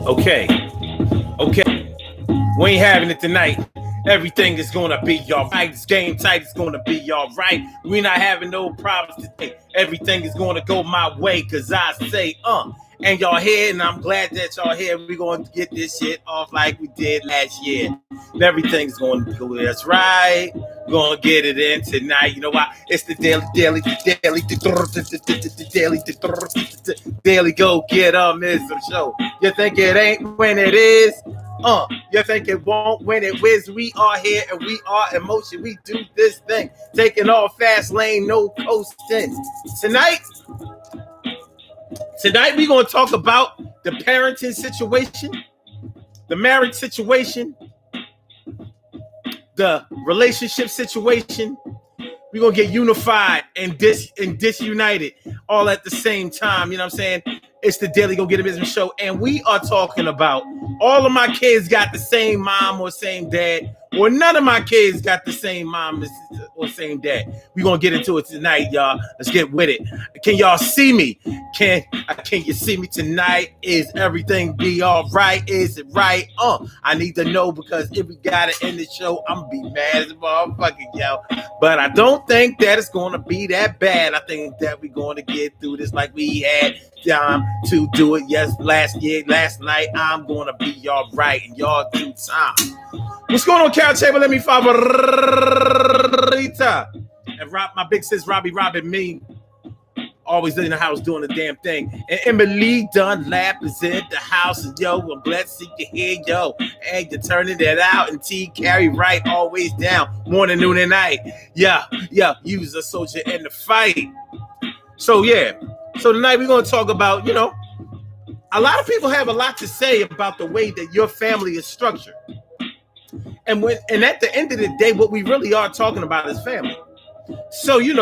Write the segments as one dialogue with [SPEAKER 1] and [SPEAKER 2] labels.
[SPEAKER 1] Okay, okay. We ain't having it tonight. Everything is gonna be all right. This game tight is gonna be all right. We not having no problems today. Everything is gonna go my way, cause I say, and y'all here, and I'm glad that y'all here. We're going to get this shit off like we did last year. Everything's going to go. That's right. We're going to get it in tonight. You know why? It's the daily go get some show. You think it ain't when it is? You think it won't when it whiz? We are here and we are in motion. We do this thing, taking off fast lane, no coasting. Tonight we're going to talk about the parenting situation, the marriage situation, the relationship situation. We're going to get unified and disunited all at the same time. You know what I'm saying? It's the Daily Go Get a Business Show. And we are talking about all of my kids got the same mom or same dad, or none of my kids got the same mom or same dad. We're going to get into it tonight, y'all. Let's get with it. Can y'all see me? Can you see me tonight? Is everything be all right? Is it right? I need to know, because if we got it in the show, I'm going to be mad as a motherfucker, yo. But I don't think that it's going to be that bad. I think that we're going to get through this like we had time to do it. Yes, last night. I'm going to be all right, and y'all do time. What's going on, Carol Chamber? Let me favorita. And my big sis, Robbie Robin, me, always in the house doing the damn thing. And Emily Dunlap is in the house. And yo, I'm glad to see you here, yo. And you're turning that out. And T Carry right, always down. Morning, noon, and night. Yeah, you was a soldier in the fight. So tonight we're going to talk about, a lot of people have a lot to say about the way that your family is structured. And at the end of the day, what we really are talking about is family. So, you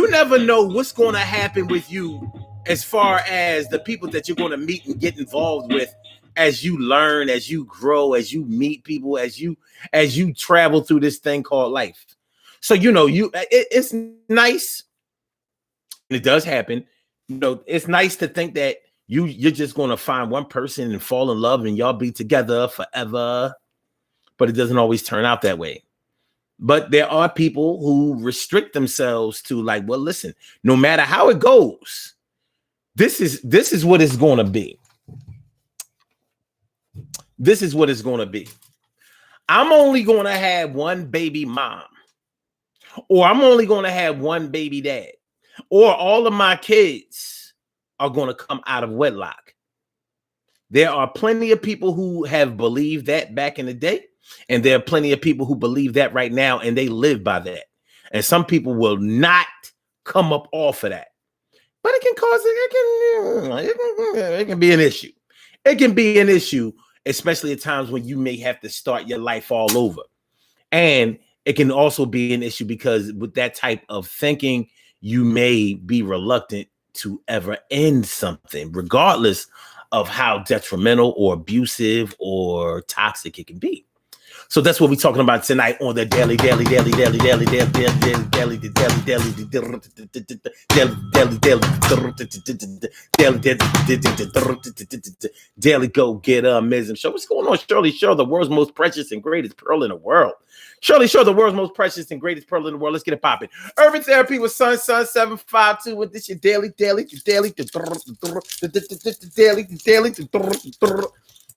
[SPEAKER 1] never know what's going to happen with you as far as the people that you're going to meet and get involved with as you learn, as you grow, as you meet people, as you travel through this thing called life. So, it's nice. And it does happen. It's nice to think that you're just going to find one person and fall in love and y'all be together forever. But it doesn't always turn out that way. But there are people who restrict themselves to like, well, listen, no matter how it goes, this is what it's going to be. This is what it's going to be. I'm only going to have one baby mom, or I'm only going to have one baby dad, or all of my kids are going to come out of wedlock. There are plenty of people who have believed that back in the day. And there are plenty of people who believe that right now, and they live by that. And some people will not come up off of that. But it can be an issue. It can be an issue, especially at times when you may have to start your life all over. And it can also be an issue because with that type of thinking, you may be reluctant to ever end something, regardless of how detrimental or abusive or toxic it can be. So that's what we're talking about tonight on the Daily Go Get Amazing Show. What's going on, Shirley Show, the world's most precious and greatest pearl in the world? Shirley Show, the world's most precious and greatest pearl in the world. Let's get it popping. Urban Therapy with Sun 752 with this your daily.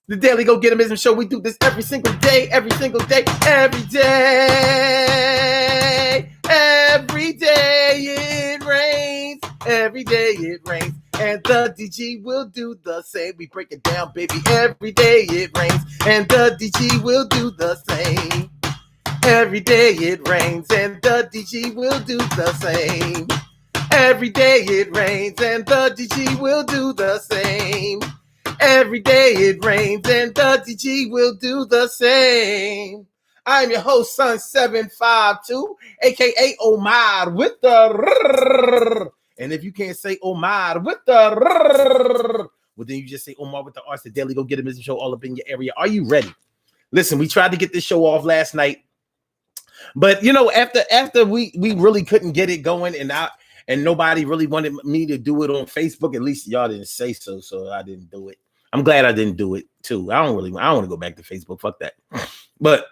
[SPEAKER 1] The Daily Go Get Amazing Show. We do this every single day. Every day it rains. Every day it rains. And the DG will do the same. We break it down, baby. Every day it rains. And the DG will do the same. Every day it rains. And the DG will do the same. Every day it rains. And the DG will do the same. Every day it rains and the DG will do the same. I'm your host, Sun 752, aka Omar with the. And if you can't say Omar with the, well, then you just say Omar with the Arts. The Daily Go Get a Business Show all up in your area. Are you ready? Listen, we tried to get this show off last night, but after we really couldn't get it going, and nobody really wanted me to do it on Facebook. At least y'all didn't say so I didn't do it. I'm glad I didn't do it too. I don't want to go back to Facebook. Fuck that. But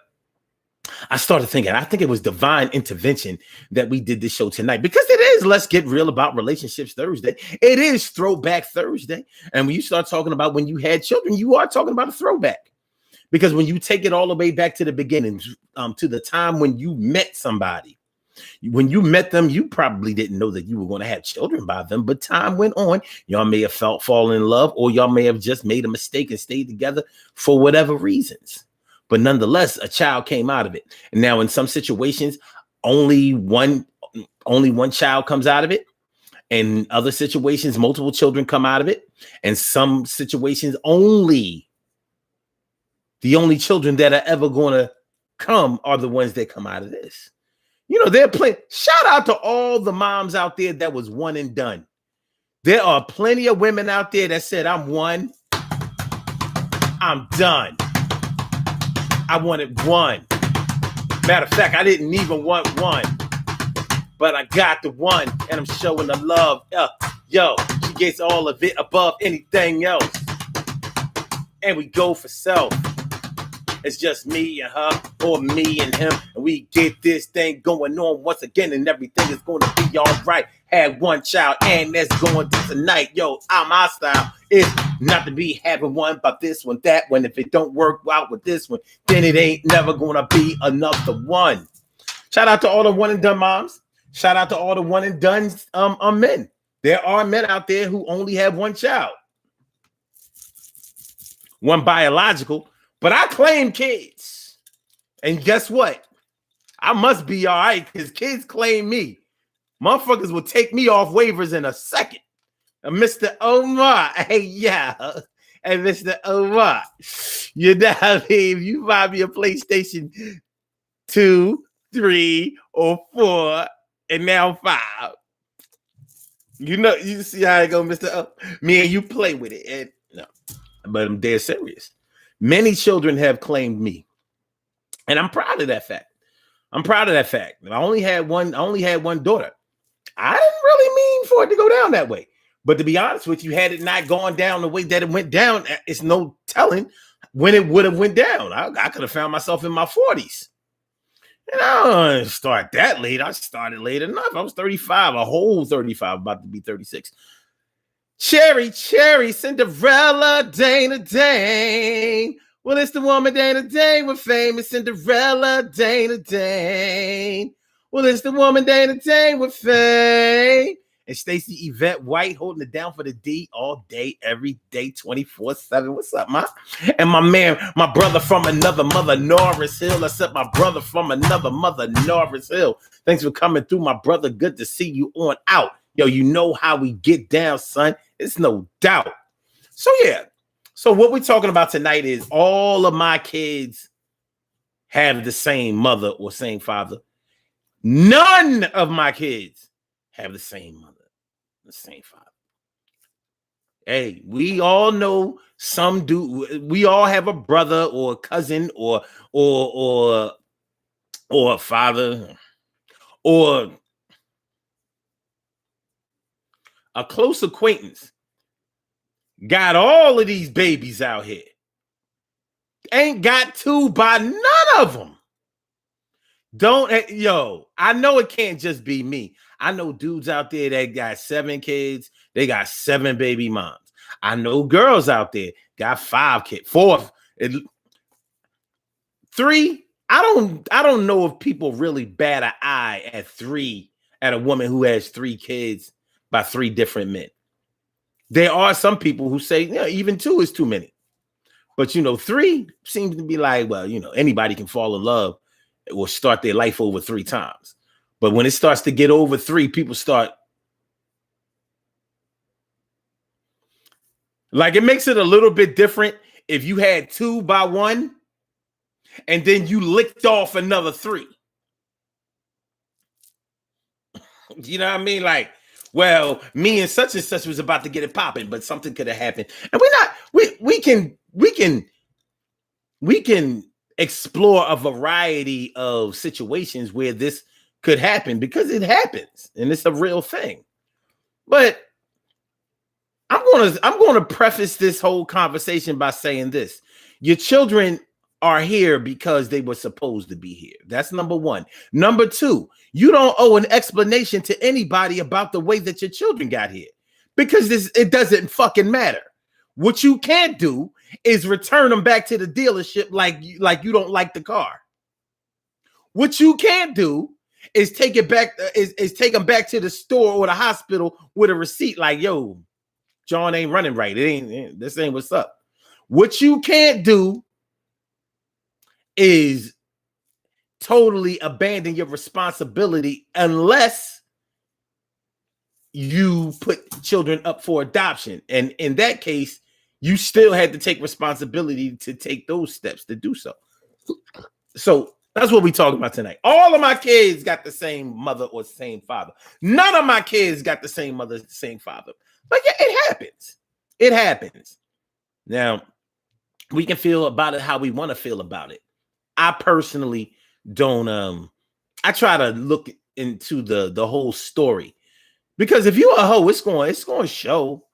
[SPEAKER 1] I started thinking, I think it was divine intervention that we did this show tonight, because it is Let's Get Real About Relationships Thursday. It is Throwback Thursday. And when you start talking about when you had children, you are talking about a throwback. Because when you take it all the way back to the beginning, to the time when you met somebody, when you met them, you probably didn't know that you were going to have children by them. But time went on. Y'all may have fallen in love, or y'all may have just made a mistake and stayed together for whatever reasons. But nonetheless, a child came out of it. And now in some situations, only one child comes out of it. In other situations, multiple children come out of it. And some situations, the only children that are ever going to come are the ones that come out of this. You know, they're playing. Shout out to all the moms out there that was one and done. There are plenty of women out there that said, I'm one, I'm done. I wanted one. Matter of fact, I didn't even want one, but I got the one, and I'm showing the love. Yo, she gets all of it above anything else. And we go for self. It's just me and her, or me and him, and we get this thing going on once again, and everything is going to be all right. Had one child, and that's going to tonight. Yo, my style is not to be having one, but this one, that one. If it don't work out with this one, then it ain't never going to be another one. Shout out to all the one and done moms. Shout out to all the one and done men. There are men out there who only have one child, one biological. But I claim kids. And guess what? I must be all right, because kids claim me. Motherfuckers will take me off waivers in a second. Mr. Omar. Hey, yeah. Hey, Mr. Omar. You know what I mean? You buy me a PlayStation 2, 3, or 4, and now 5. You know, you see how it go, Mr. O. Me and you play with it. And no, but I'm dead serious. Many children have claimed me, and I'm proud of that fact. I only had one daughter. I didn't really mean for it to go down that way. But to be honest with you, had it not gone down the way that it went down, it's no telling when it would have went down. I could have found myself in my 40s. And I didn't start that late. I started late enough. I was 35, a whole 35, about to be 36. Cherry, Cinderella, Dana Dane. Well, it's the woman Dana Dane with famous Cinderella, Dana Dane. Well, it's the woman Dana Dane with fame. And Stacey Yvette White holding it down for the D all day, every day, 24/7. What's up, ma? And my man, my brother from another mother, Norris Hill. I said my brother from another mother, Norris Hill. Thanks for coming through, my brother. Good to see you on out. Yo, you know how we get down, son. It's no doubt. So, yeah. So what we're talking about tonight is all of my kids have the same mother or same father. None of my kids have the same mother, the same father. Hey, we all know some do. We all have a brother or a cousin or a father or a close acquaintance got all of these babies out here. Ain't got to by none of them. I know it can't just be me. I know dudes out there that got 7 kids. They got 7 baby moms. I know girls out there got 5 kids, 4, 3. I don't know if people really bat an eye at 3, at a woman who has 3 kids by 3 different men. There are some people who say, even 2 is too many. But, 3 seems to be like, well, anybody can fall in love or start their life over 3 times. But when it starts to get over 3, people start. Like, it makes it a little bit different if you had 2 by 1 and then you licked off another 3. You know what I mean? Like, well, me and such was about to get it popping, but something could have happened. And we can explore a variety of situations where this could happen, because it happens and it's a real thing. But I'm gonna preface this whole conversation by saying this. Your children are here because they were supposed to be here. That's number one. Number two, you don't owe an explanation to anybody about the way that your children got here because it doesn't fucking matter. What you can't do is return them back to the dealership like you don't like the car. What you can't do is take it back, is take them back to the store or the hospital with a receipt like, yo, John ain't running right. This ain't what's up. What you can't do is totally abandon your responsibility unless you put children up for adoption. And in that case, you still had to take responsibility to take those steps to do so. So that's what we're talking about tonight. All of my kids got the same mother or same father. None of my kids got the same mother, same father. But yeah, it happens. It happens. Now, we can feel about it how we want to feel about it. I personally don't. I try to look into the whole story because if you're a hoe, it's going to show.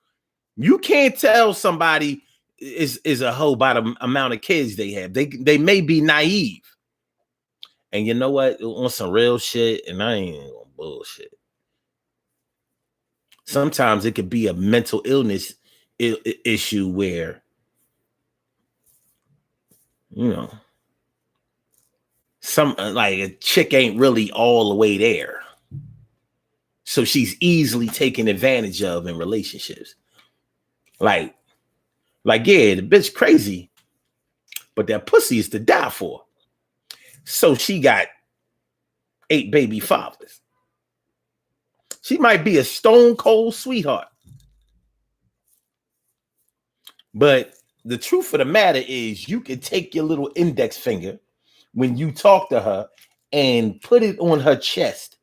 [SPEAKER 1] You can't tell somebody is a hoe by the amount of kids they have. They may be naive. And you know what? On some real shit, and I ain't on bullshit. Sometimes it could be a mental illness issue where, you know, some like a chick ain't really all the way there. So she's easily taken advantage of in relationships. Like, yeah, the bitch crazy, but that pussy is to die for. So she got 8 baby fathers. She might be a stone cold sweetheart. But the truth of the matter is you can take your little index finger when you talk to her and put it on her chest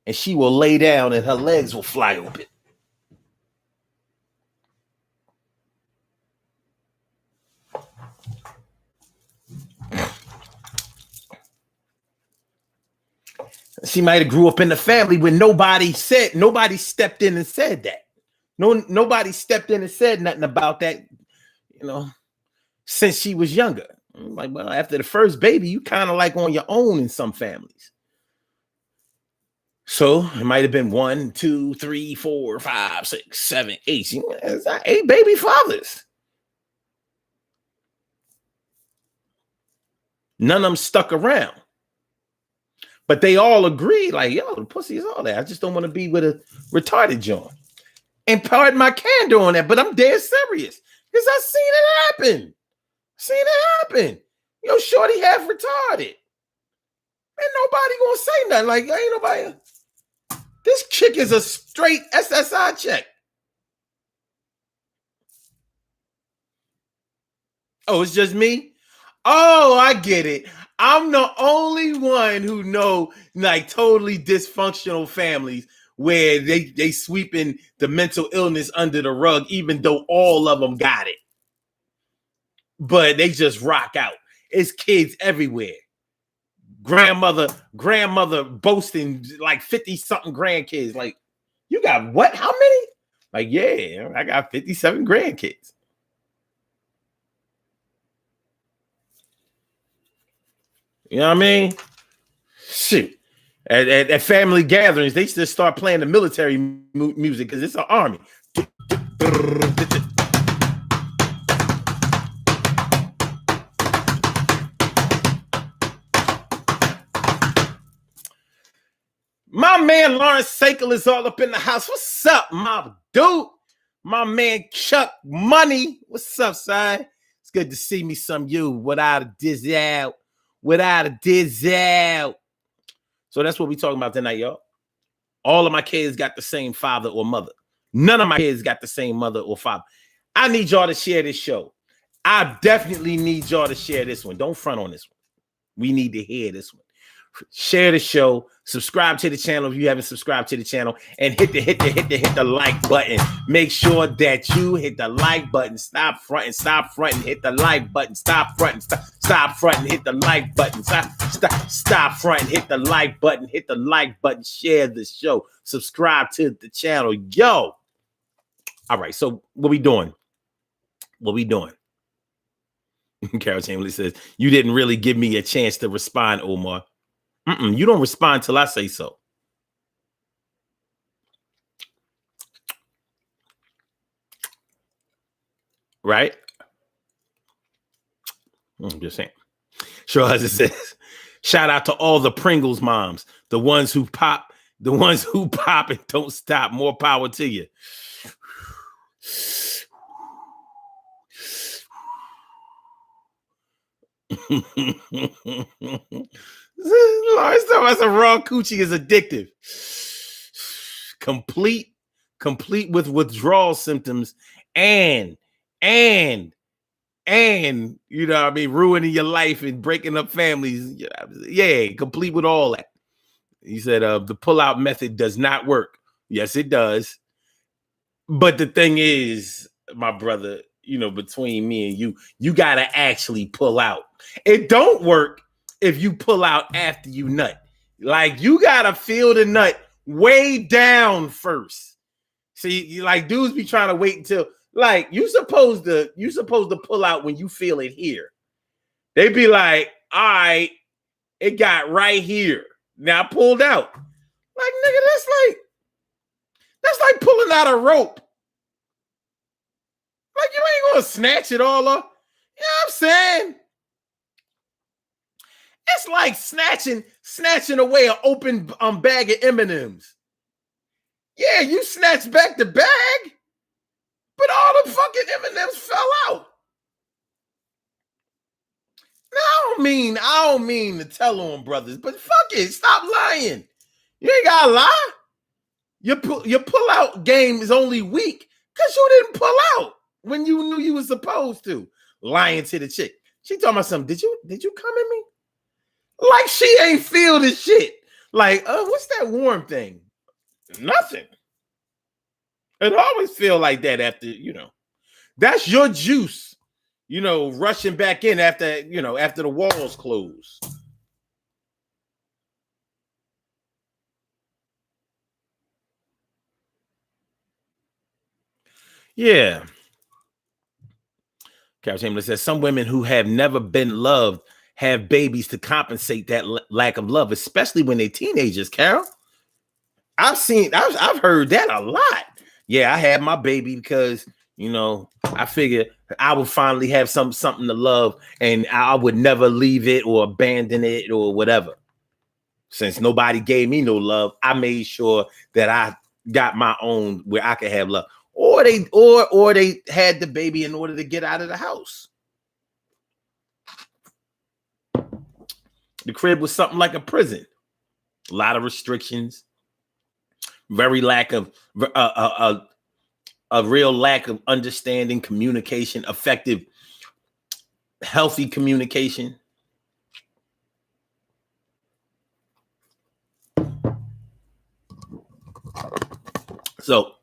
[SPEAKER 1] and she will lay down and her legs will fly open. She might have grew up in a family where nobody stepped in and said that. Nobody stepped in and said nothing about that, you know, since she was younger. Like, well, after the first baby, you kind of like on your own in some families. So it might have been 1, 2, 3, 4, 5, 6, 7, 8. It's not 8 baby fathers. None of them stuck around. But they all agree, like, yo, the pussy is all that. I just don't want to be with a retarded joint. And pardon my candor on that, but I'm dead serious. Because I seen it happen. Yo, shorty half retarded. Ain't nobody gonna say nothing. Like, ain't nobody. This chick is a straight SSI check. Oh, it's just me? Oh, I get it. I'm the only one who know like totally dysfunctional families where they sweeping the mental illness under the rug, even though all of them got it. But they just rock out. It's kids everywhere. Grandmother boasting like 50-something grandkids. Like, you got what? How many? Like, yeah, I got 57 grandkids. You know what I mean? Shoot. At family gatherings, they just start playing the military music because it's an army. My man Lawrence Sakel is all up in the house. What's up, my dude? My man Chuck Money. What's up, son? It's good to see me some you without a dizzle. So that's what we talking about tonight, y'all. All of my kids got the same father or mother. None of my kids got the same mother or father. I need y'all to share this show. I definitely need y'all to share this one. Don't front on this one. We need to hear this one. Share the show. Subscribe to the channel if you haven't subscribed to the channel, and hit the like button. Make sure that you hit the like button. Stop fronting. Hit the like button. Stop fronting. Stop fronting. Hit the like button. Stop fronting. Hit the like button. Hit the like button. Share the show. Subscribe to the channel. Yo, All right. So what we doing? What we doing? Carol Chamberlain says, you didn't really give me a chance to respond, Omar. You don't respond till I say so. Right? I'm just saying. Sure, as it says, shout out to all the Pringles moms, the ones who pop and don't stop. More power to you. Lawrence Thomas, a raw coochie is addictive. Complete with withdrawal symptoms and you know what I mean, ruining your life and breaking up families. Yeah, complete with all that. He said the pull-out method does not work. Yes, it does. But the thing is, my brother, you know, between me and you got to actually pull out. It don't work if you pull out after you nut. Like, you got to feel the nut way down first. See, like, dudes be trying to wait until, like, you supposed to pull out when you feel it here. They be like, all right, it got right here. Now I pulled out. Like, nigga, that's like pulling out a rope. Like, you ain't gonna snatch it all up. You know what I'm saying? It's like snatching away an open bag of M&Ms. Yeah, you snatch back the bag, but all the fucking M&Ms fell out. Now, I don't mean to tell on brothers, but fuck it, stop lying. You ain't gotta lie. Your pull out game is only weak because you didn't pull out when you knew you was supposed to. Lying to the chick. She talking about something. Did you come at me? Like she ain't feel the shit. Like, what's that warm thing? Nothing. It always feel like that after, you know. That's your juice, you know, rushing back in after the walls close. Yeah. Carol Chamberlain says some women who have never been loved have babies to compensate that lack of love, especially when they're teenagers. Carol, I've heard that a lot. Yeah, I had my baby because, you know, I figured I would finally have something to love and I would never leave it or abandon it or whatever. Since nobody gave me no love, I made sure that I got my own where I could have love. Or they had the baby in order to get out of the house. The crib was something like a prison. A lot of restrictions. Very lack of a real lack of understanding, communication, effective, healthy communication. So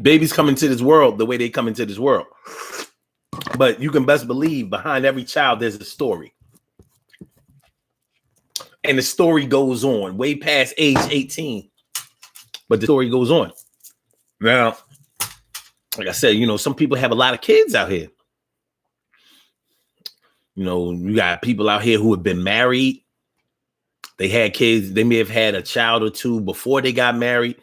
[SPEAKER 1] babies come into this world the way they come into this world. But you can best believe behind every child, there's a story. And the story goes on way past age 18. But the story goes on. Now, like I said, you know, some people have a lot of kids out here. You know, you got people out here who have been married. They had kids. They may have had a child or two before they got married.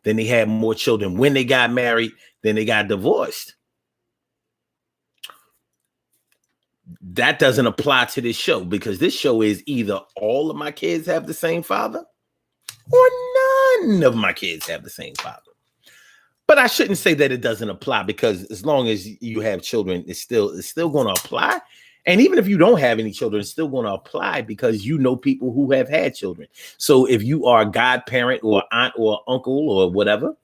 [SPEAKER 1] Then they had more children when they got married. Then they got divorced. That doesn't apply to this show because this show is either all of my kids have the same father or none of my kids have the same father. But I shouldn't say that it doesn't apply because as long as you have children, it's still going to apply. And even if you don't have any children, it's still going to apply because you know people who have had children. So if you are a godparent or aunt or uncle or whatever,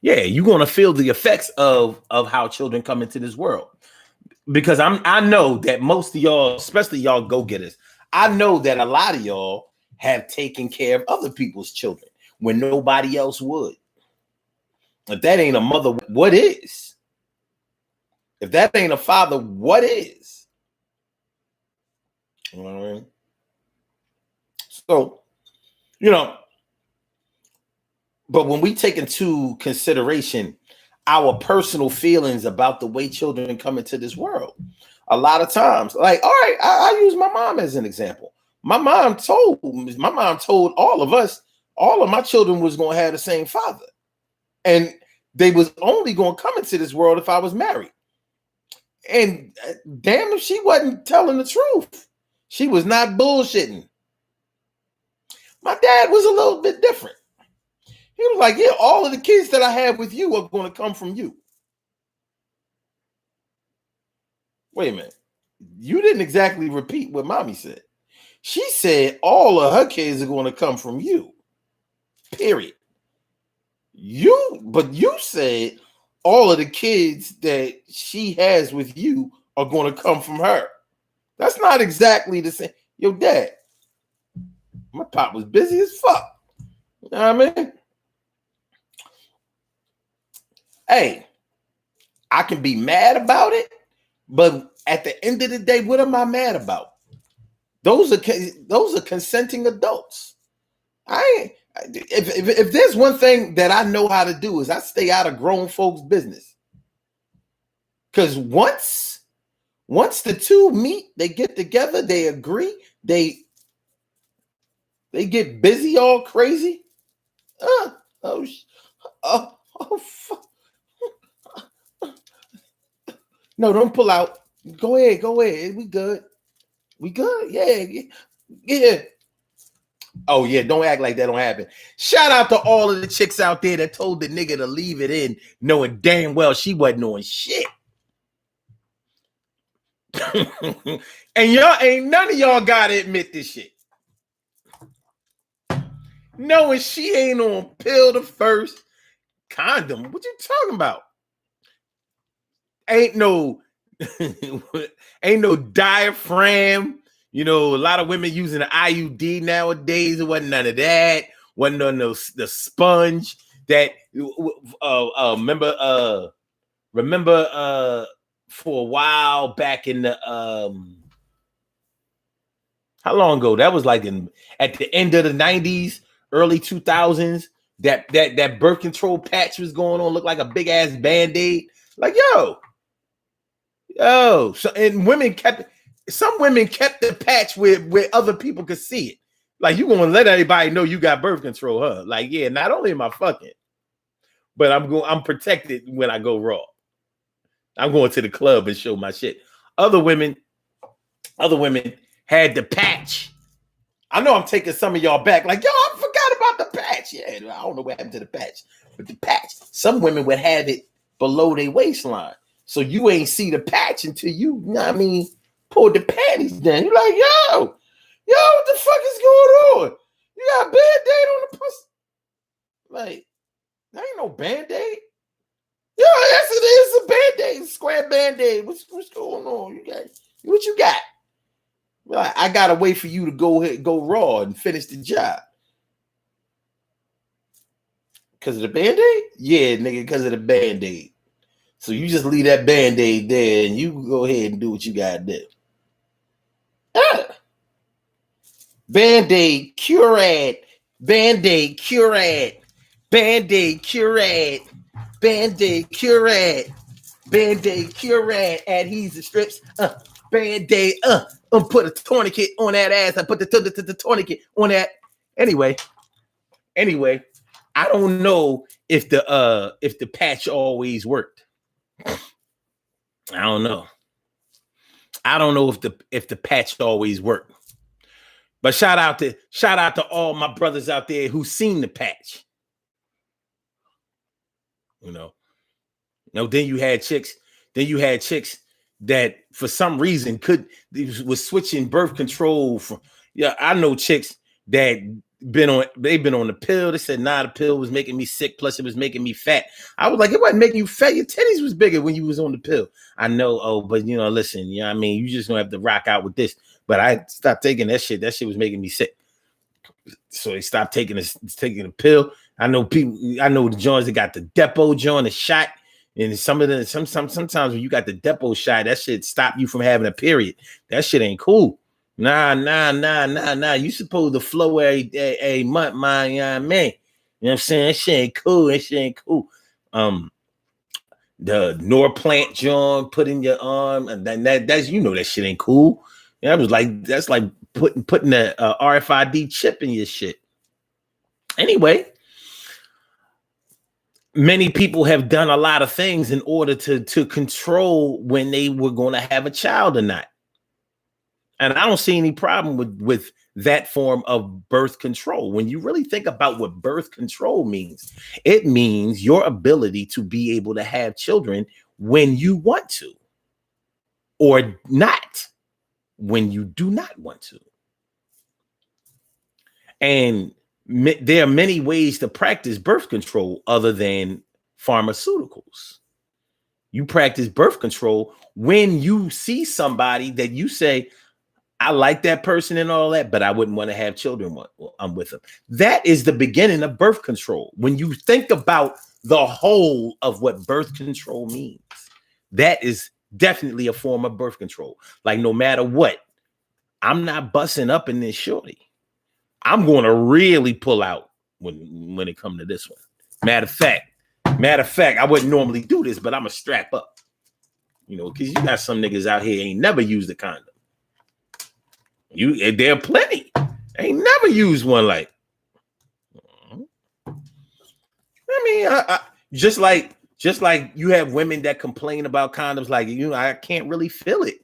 [SPEAKER 1] yeah, you're going to feel the effects of how children come into this world. Because I know that most of y'all, especially y'all go-getters, I know that a lot of y'all have taken care of other people's children when nobody else would. If that ain't a mother, what is? If that ain't a father, what is? You know what I mean? So, you know, But when we take into consideration our personal feelings about the way children come into this world, a lot of times, like, all right, I use my mom as an example. My mom told all of us, all of my children was going to have the same father. And they was only going to come into this world if I was married. And damn if she wasn't telling the truth. She was not bullshitting. My dad was a little bit different. He was like, yeah, all of the kids that I have with you are going to come from you. Wait a minute. You didn't exactly repeat what mommy said. She said all of her kids are going to come from you. Period. But you said all of the kids that she has with you are going to come from her. That's not exactly the same. Yo, Dad, my pop was busy as fuck. You know what I mean? Hey, I can be mad about it, but at the end of the day, what am I mad about? Those are consenting adults. If there's one thing that I know how to do is I stay out of grown folks' business. Because once the two meet, they get together, they agree, they get busy all crazy. Fuck. No, don't pull out. Go ahead. We good. Yeah. Oh, yeah, don't act like that don't happen. Shout out to all of the chicks out there that told the nigga to leave it in, knowing damn well she wasn't doing shit. And y'all ain't none of y'all gotta admit this shit. Knowing she ain't on pill the first condom. What you talking about? Ain't no diaphragm. You know, a lot of women using an IUD nowadays. It wasn't none of that. Wasn't on the sponge that remember for a while back in the how long ago? That was like at the end of the 90s, early 2000s. That birth control patch was going on, looked like a big ass band-aid. Like, yo. So, and some women kept the patch where other people could see it. Like, you gonna let everybody know you got birth control, huh? Like, yeah, not only am I fucking, but I'm protected when I go raw. I'm going to the club and show my shit. Other women had the patch. I know I'm taking some of y'all back. Like, yo, I forgot about the patch. Yeah, I don't know what happened to the patch. But the patch, some women would have it below their waistline. So you ain't see the patch until you know what I mean, pulled the panties down. You're like, yo, what the fuck is going on? You got a Band-Aid on the pussy? Like, that ain't no Band-Aid. Yo, yes, it is a Band-Aid, a square Band-Aid. What's going on? What you got? Like, I gotta wait for you to go raw and finish the job. Because of the Band-Aid? Yeah, nigga, because of the Band-Aid. So you just leave that Band-Aid there and you go ahead and do what you gotta do. Band-Aid curate. Band-Aid curate. Band-Aid curate. Band-Aid curate. Band-Aid curate. Adhesive strips. Band-Aid. Put a tourniquet on that ass. I put the tourniquet on that. Anyway, I don't know if the patch always worked. I don't know if the patch always worked. But shout out to all my brothers out there who seen the patch. You know, then you had chicks that for some reason was switching birth control from. Yeah, I know chicks that they've been on the pill. They said, nah, the pill was making me sick, plus it was making me fat. I was like, it wasn't making you fat. Your titties was bigger when you was on the pill. I know, but listen, you know what I mean? You just gonna have to rock out with this. But I stopped taking that shit. That shit was making me sick. So they stopped taking the pill. I know the joints that got the depot joint, the shot. And sometimes when you got the depot shot, that shit stop you from having a period. That shit ain't cool. Nah. You supposed to flow a month, man. You know what I mean? know what I'm saying? That shit ain't cool. That shit ain't cool. The Norplant John put in your arm, and then that's that shit ain't cool. Yeah, that's like putting a RFID chip in your shit. Anyway, many people have done a lot of things in order to control when they were going to have a child or not. And I don't see any problem with that form of birth control. When you really think about what birth control means, it means your ability to be able to have children when you want to, or not when you do not want to. And there are many ways to practice birth control other than pharmaceuticals. You practice birth control when you see somebody that you say, I like that person and all that, but I wouldn't want to have children with them. That is the beginning of birth control. When you think about the whole of what birth control means, that is definitely a form of birth control. Like, no matter what, I'm not busting up in this shorty. I'm going to really pull out when it comes to this one. Matter of fact, I wouldn't normally do this, but I'm going to strap up. Because you got some niggas out here ain't never used a condom. There are plenty. Ain't never used one. Like, I mean, just like you have women that complain about condoms, like, I can't really feel it.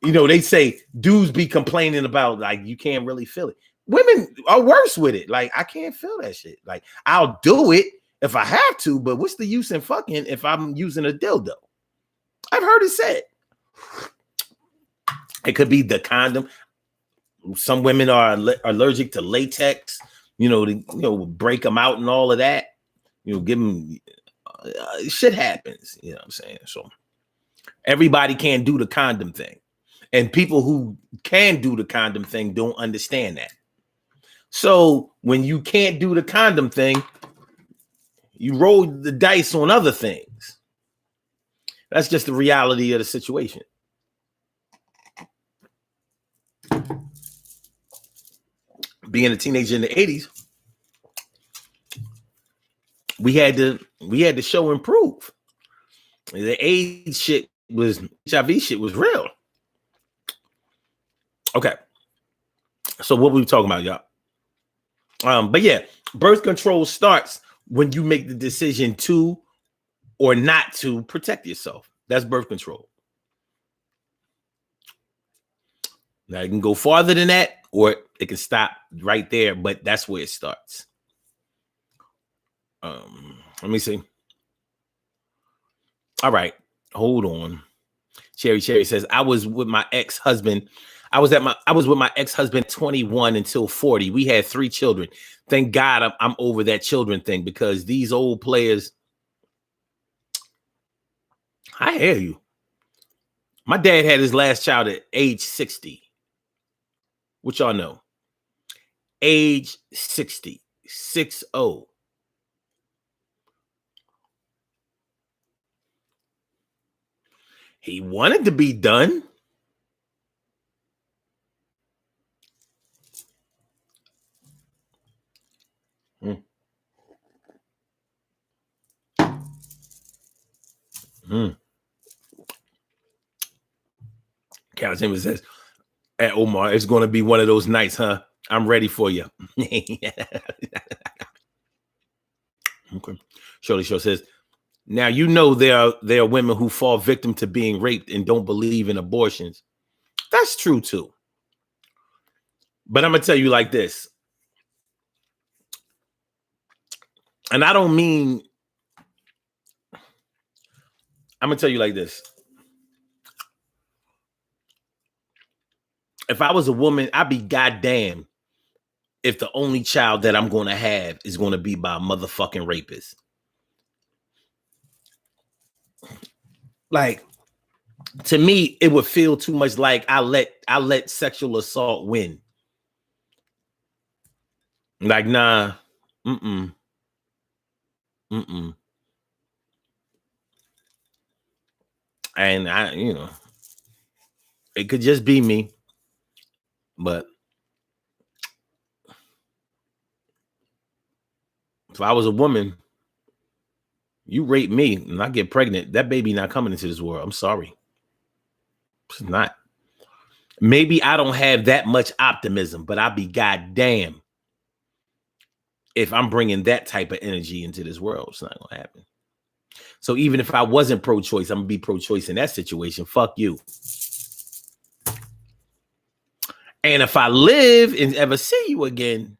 [SPEAKER 1] They say dudes be complaining about, like, you can't really feel it. Women are worse with it. Like, I can't feel that shit. Like, I'll do it if I have to, but what's the use in fucking if I'm using a dildo? I've heard it said. It could be the condom. Some women are allergic to latex, to break them out and all of that. Give them shit happens. You know what I'm saying? So everybody can't do the condom thing. And people who can do the condom thing don't understand that. So when you can't do the condom thing, you roll the dice on other things. That's just the reality of the situation. Being a teenager in the 80s, we had to show improve. The AIDS shit was HIV shit was real. Okay. So what were we talking about, y'all? But yeah, birth control starts when you make the decision to or not to protect yourself. That's birth control. Now it can go farther than that, or it can stop right there, but that's where it starts. Let me see. All right, hold on. Cherry says, I was with my ex-husband. I was with my ex-husband 21 until 40. We had 3 children. Thank God I'm over that children thing, because these old players. I hear you. My dad had his last child at age 60. What y'all know? Age 60. 60. He wanted to be done. Captain says, hey, Omar, it's going to be one of those nights, huh? I'm ready for you. Okay. Shirley Show says, now there are women who fall victim to being raped and don't believe in abortions. That's true too. But I'm gonna tell you like this, and I don't mean. I'm gonna tell you like this. If I was a woman, I'd be goddamn if the only child that I'm going to have is going to be by a motherfucking rapist. Like, to me, it would feel too much like I let sexual assault win. Like, nah, and I, it could just be me, but If I was a woman, you rape me and I get pregnant, that baby not coming into this world. I'm sorry. It's not. Maybe I don't have that much optimism, but I'll be goddamn if I'm bringing that type of energy into this world. It's not going to happen. So even if I wasn't pro-choice, I'm going to be pro-choice in that situation. Fuck you. And if I live and ever see you again,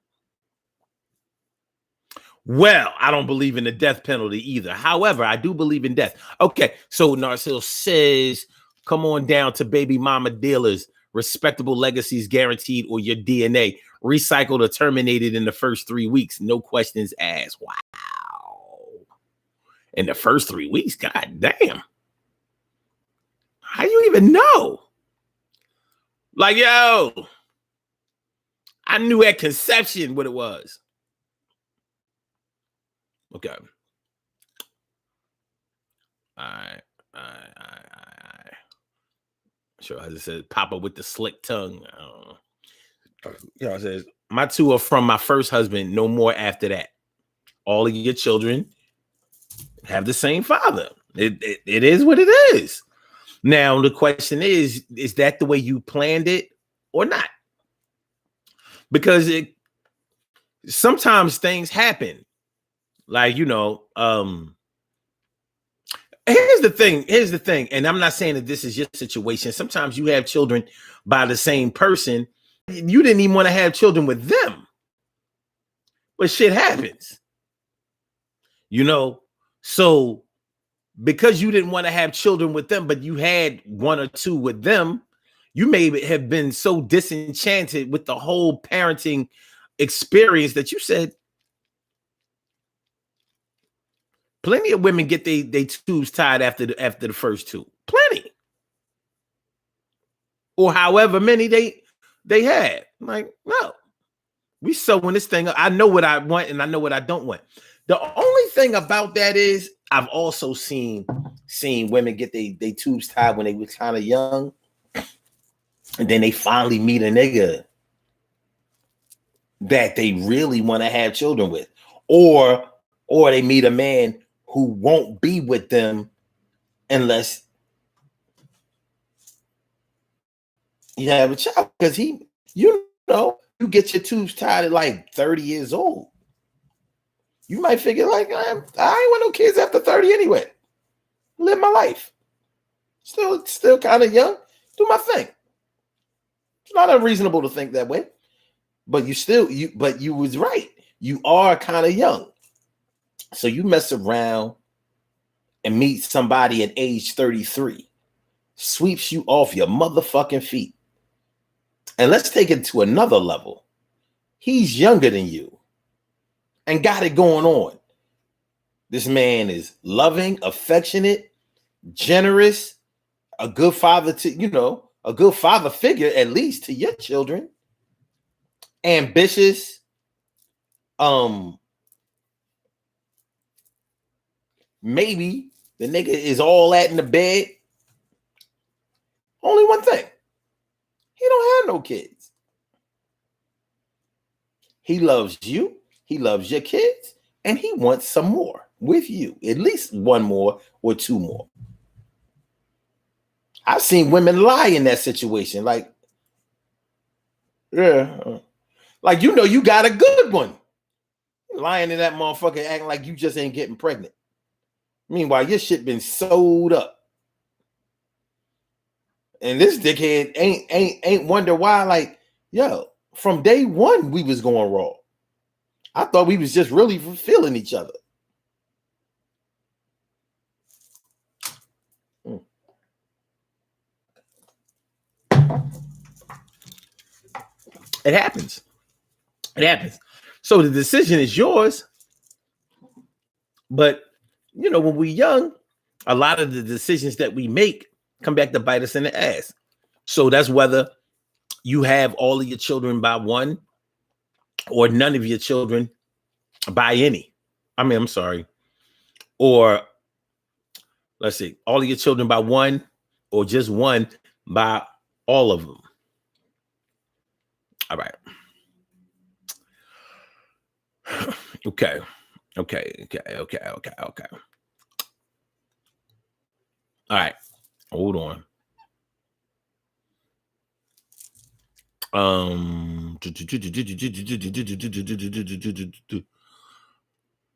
[SPEAKER 1] well, I don't believe in the death penalty either. However, I do believe in death. Okay, so Narcille says, come on down to baby mama dealers. Respectable legacies guaranteed, or your DNA recycled or terminated in the first 3 weeks. No questions asked. Wow. In the first 3 weeks? God damn. How you even know? Like, yo, I knew at conception what it was. Okay. All right. Sure, as I said, Papa with the slick tongue. I don't know. You know, it says, my two are from my first husband, no more after that. All of your children have the same father. It is what it is. Now, the question is that the way you planned it or not? Because sometimes things happen. Like, you know, here's the thing. And I'm not saying that this is your situation. Sometimes you have children by the same person. You didn't even want to have children with them. But shit happens. You know, so because you didn't want to have children with them, but you had one or two with them, you may have been so disenchanted with the whole parenting experience that you said, plenty of women get they tubes tied after the first two. Plenty. Or however many they had. I'm like, no. We sewing this thing up. I know what I want and I know what I don't want. The only thing about that is I've also seen women get they tubes tied when they were kind of young. And then they finally meet a nigga that they really want to have children with. Or they meet a man who won't be with them unless you have a child. Because you get your tubes tied at like 30 years old. You might figure like, I ain't want no kids after 30 anyway. Live my life. Still kind of young. Do my thing. It's not unreasonable to think that way. But you was right. You are kind of young. So you mess around and meet somebody at age 33. Sweeps you off your motherfucking feet. And let's take it to another level. He's younger than you and got it going on. This man is loving, affectionate, generous, a good father to, a good father figure, at least to your children. Ambitious. Maybe the nigga is all that in the bed. Only one thing. He don't have no kids. He loves you. He loves your kids. And he wants some more with you. At least one more or two more. I've seen women lie in that situation. Like, yeah. Like, you got a good one. Lying to that motherfucker acting like you just ain't getting pregnant. Meanwhile, your shit been sewed up. And this dickhead ain't wonder why, like, yo, from day one, we was going raw. I thought we was just really feeling each other. It happens. It happens. So the decision is yours. But, when we're young, a lot of the decisions that we make come back to bite us in the ass. So that's whether you have all of your children by one or none of your children by any. I'm sorry. Or let's see, all of your children by one or just one by all of them. All right. Okay. Okay. All right. Hold on.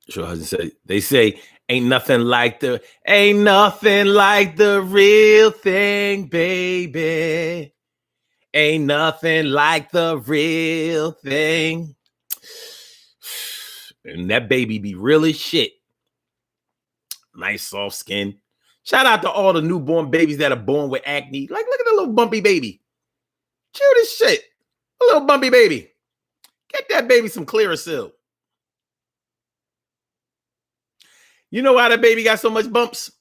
[SPEAKER 1] Sure hasn't said. They say ain't nothing like the real thing, baby. Ain't nothing like the real thing. And that baby be real as shit. Nice soft skin. Shout out to all the newborn babies that are born with acne. Like, look at the little bumpy baby. Cute as shit. A little bumpy baby. Get that baby some Clearasil. You know why that baby got so much bumps?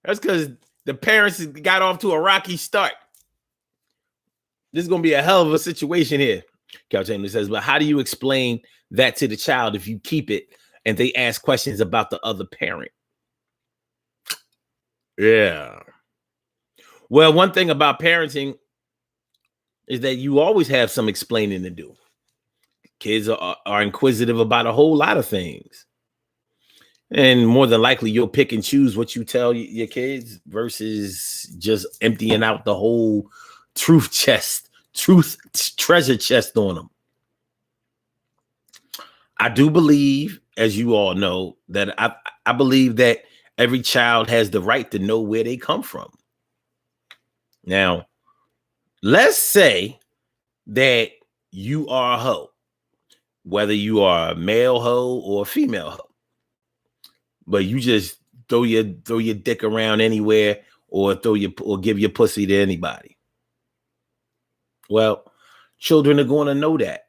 [SPEAKER 1] That's because the parents got off to a rocky start. This is going to be a hell of a situation here. Cal Chambers says, but how do you explain that to the child if you keep it and they ask questions about the other parent? Yeah. Well, one thing about parenting is that you always have some explaining to do. Kids are inquisitive about a whole lot of things. And more than likely, you'll pick and choose what you tell your kids versus just emptying out the whole truth treasure chest on them. I do believe, as you all know, that I believe that every child has the right to know where they come from. Now, let's say that you are a hoe, whether you are a male hoe or a female hoe, but you just throw your dick around anywhere or give your pussy to anybody. Well, children are going to know that.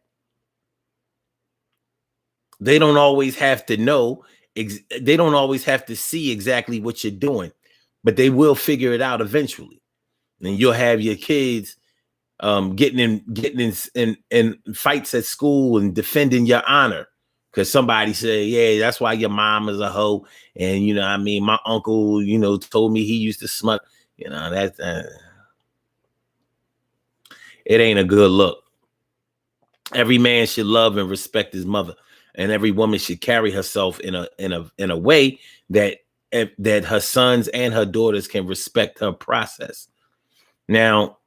[SPEAKER 1] They don't always have to know. They don't always have to see exactly what you're doing, but they will figure it out eventually. And you'll have your kids getting in fights at school and defending your honor because somebody say, yeah, that's why your mom is a hoe. And, you know, I mean, my uncle, you know, told me he used to smut, you know, that it ain't a good look. Every man should love and respect his mother, and every woman should carry herself in a way that her sons and her daughters can respect her process. Now,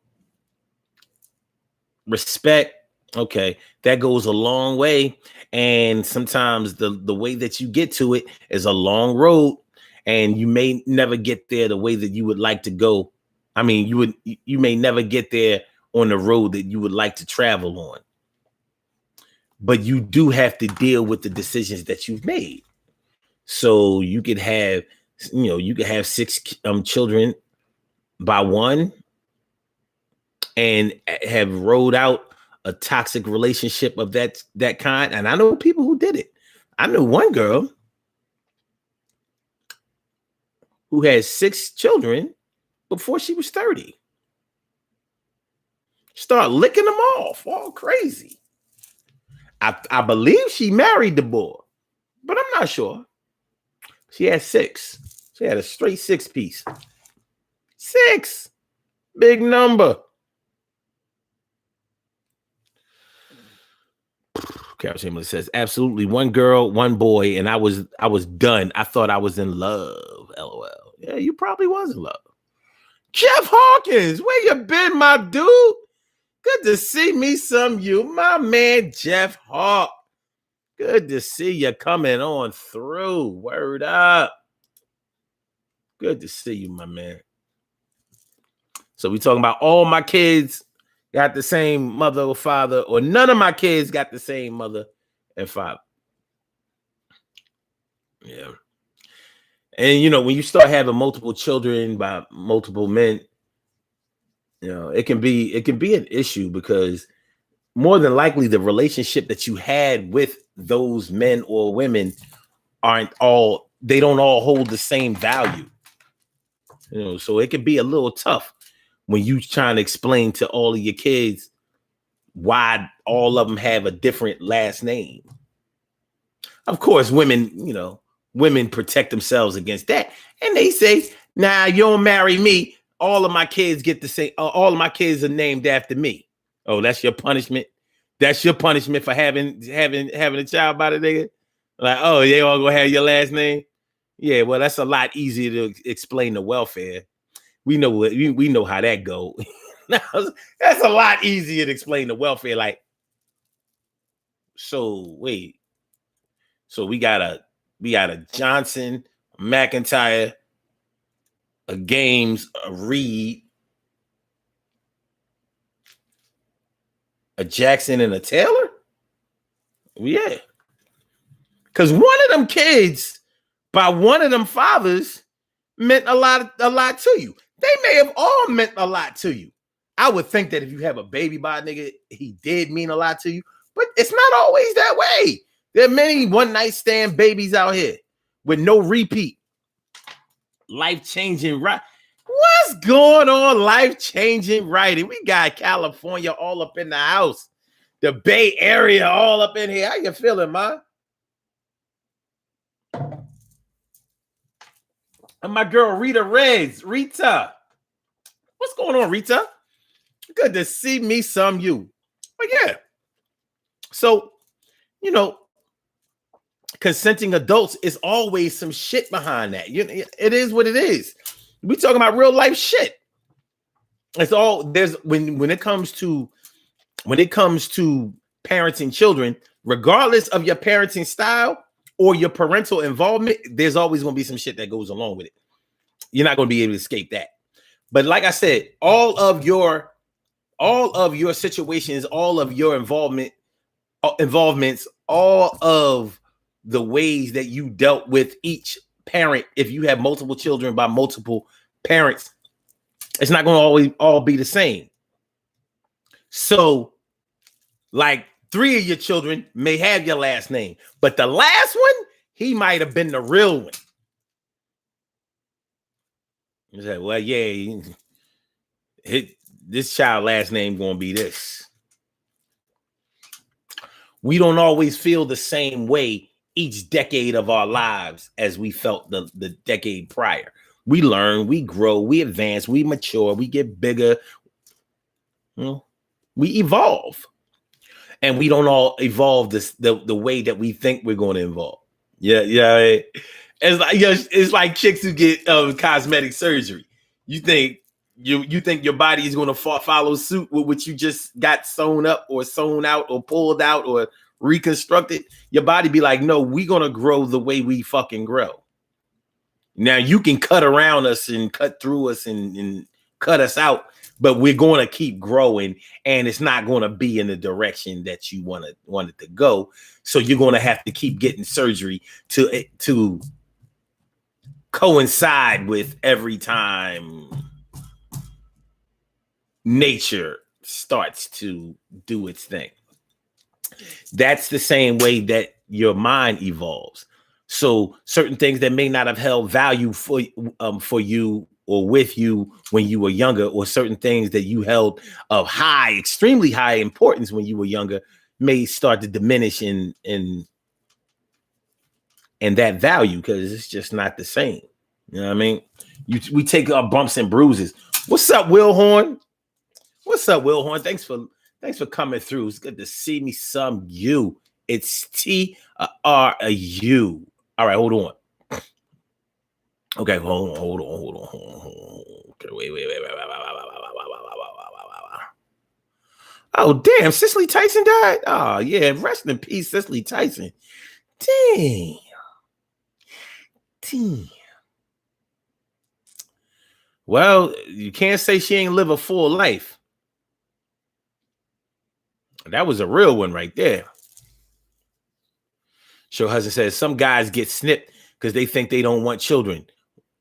[SPEAKER 1] respect, okay, that goes a long way, and sometimes the way that you get to it is a long road, and you may never get there the way that you would like to go. I mean, you may never get there on the road that you would like to travel on. But you do have to deal with the decisions that you've made. So you could have, you know, you could have 6 children by one and have rode out a toxic relationship of that kind. And I know people who did it. I know one girl who had 6 children before she was 30. Start licking them off, all crazy. I believe she married the boy, but I'm not sure. She had 6. She had a straight 6-piece. 6. Big number. Carol Chamberlain says, absolutely. One girl, one boy, and I was done. I thought I was in love. LOL. Yeah, you probably was in love. Jeff Hawkins, where you been, my dude? Good to see me some you, my man Jeff Hawk. Good to see you coming on through. Word up. Good to see you, my man. So we talking about all my kids got the same mother or father, or none of my kids got the same mother and father. Yeah. And, you know, when you start having multiple children by multiple men, you know, it can be an issue because more than likely the relationship that you had with those men or women they don't all hold the same value. You know, so it can be a little tough when you trying to explain to all of your kids why all of them have a different last name. Of course, women protect themselves against that. And they say, nah, you don't marry me. All of my kids get the same. All of my kids are named after me. Oh, that's your punishment. That's your punishment for having a child by the nigga. Like, oh, they all gonna have your last name? Yeah, well, that's a lot easier to explain the welfare. We know what we know how that go. That's a lot easier to explain the welfare. Like, so wait, so we got a Johnson, a McIntyre, a Games, a Reed, a Jackson, and a Taylor. Yeah, because one of them kids by one of them fathers meant a lot to you. They may have all meant a lot to you. I would think that if you have a baby by a nigga, he did mean a lot to you, but it's not always that way. There are many one-night stand babies out here with no repeat. Life-changing right. What's going on? Life-changing writing. We got California all up in the house. The Bay Area all up in here. How you feeling, man? And my girl Rita Reds. Rita. What's going on, Rita? Good to see me some you. But yeah. So, you know, consenting adults is always some shit behind that. It is what it is. We talking about real life shit. It's all there's when it comes to parenting children, regardless of your parenting style or your parental involvement, there's always going to be some shit that goes along with it. You're not going to be able to escape that. But like I said, all of your situations, all of your involvements, all of the ways that you dealt with each parent, if you have multiple children by multiple parents, it's not going to always all be the same. So, like 3 of your children may have your last name, but the last one, he might have been the real one. You say, well, yeah, this child last name going to be this. We don't always feel the same way each decade of our lives as we felt the decade prior. We learn, we grow, we advance, we mature, we get bigger. We evolve. And we don't all evolve the way that we think we're going to evolve. Yeah. It's like chicks who get cosmetic surgery. You think your body is going to follow suit with what you just got sewn up or sewn out or pulled out or reconstructed. Your body be like, no, we're going to grow the way we fucking grow. Now you can cut around us and cut through us and cut us out, but we're going to keep growing, and it's not going to be in the direction that you want it to go. So you're going to have to keep getting surgery to coincide with every time nature starts to do its thing. That's the same way that your mind evolves. So certain things that may not have held value for you or with you when you were younger, or certain things that you held of extremely high importance when you were younger, may start to diminish in that value because it's just not the same. You know what I mean? We take our bumps and bruises. What's up, Will Horn? What's up, Will Horn? Thanks for coming through. It's good to see me some you. It's TRU. All right, hold on. Okay, hold on. Okay, wait. Oh, damn, Cicely Tyson died? Oh, yeah, rest in peace, Cicely Tyson. Damn. Well, you can't say she ain't live a full life. That was a real one right there. Show husband says some guys get snipped because they think they don't want children.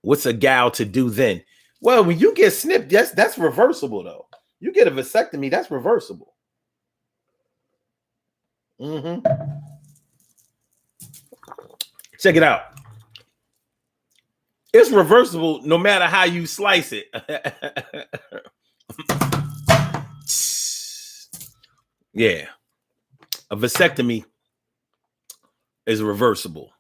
[SPEAKER 1] What's a gal to do then? Well, when you get snipped, that's reversible though. You get a vasectomy, that's reversible. Check it out. It's reversible no matter how you slice it. Yeah. A vasectomy is reversible.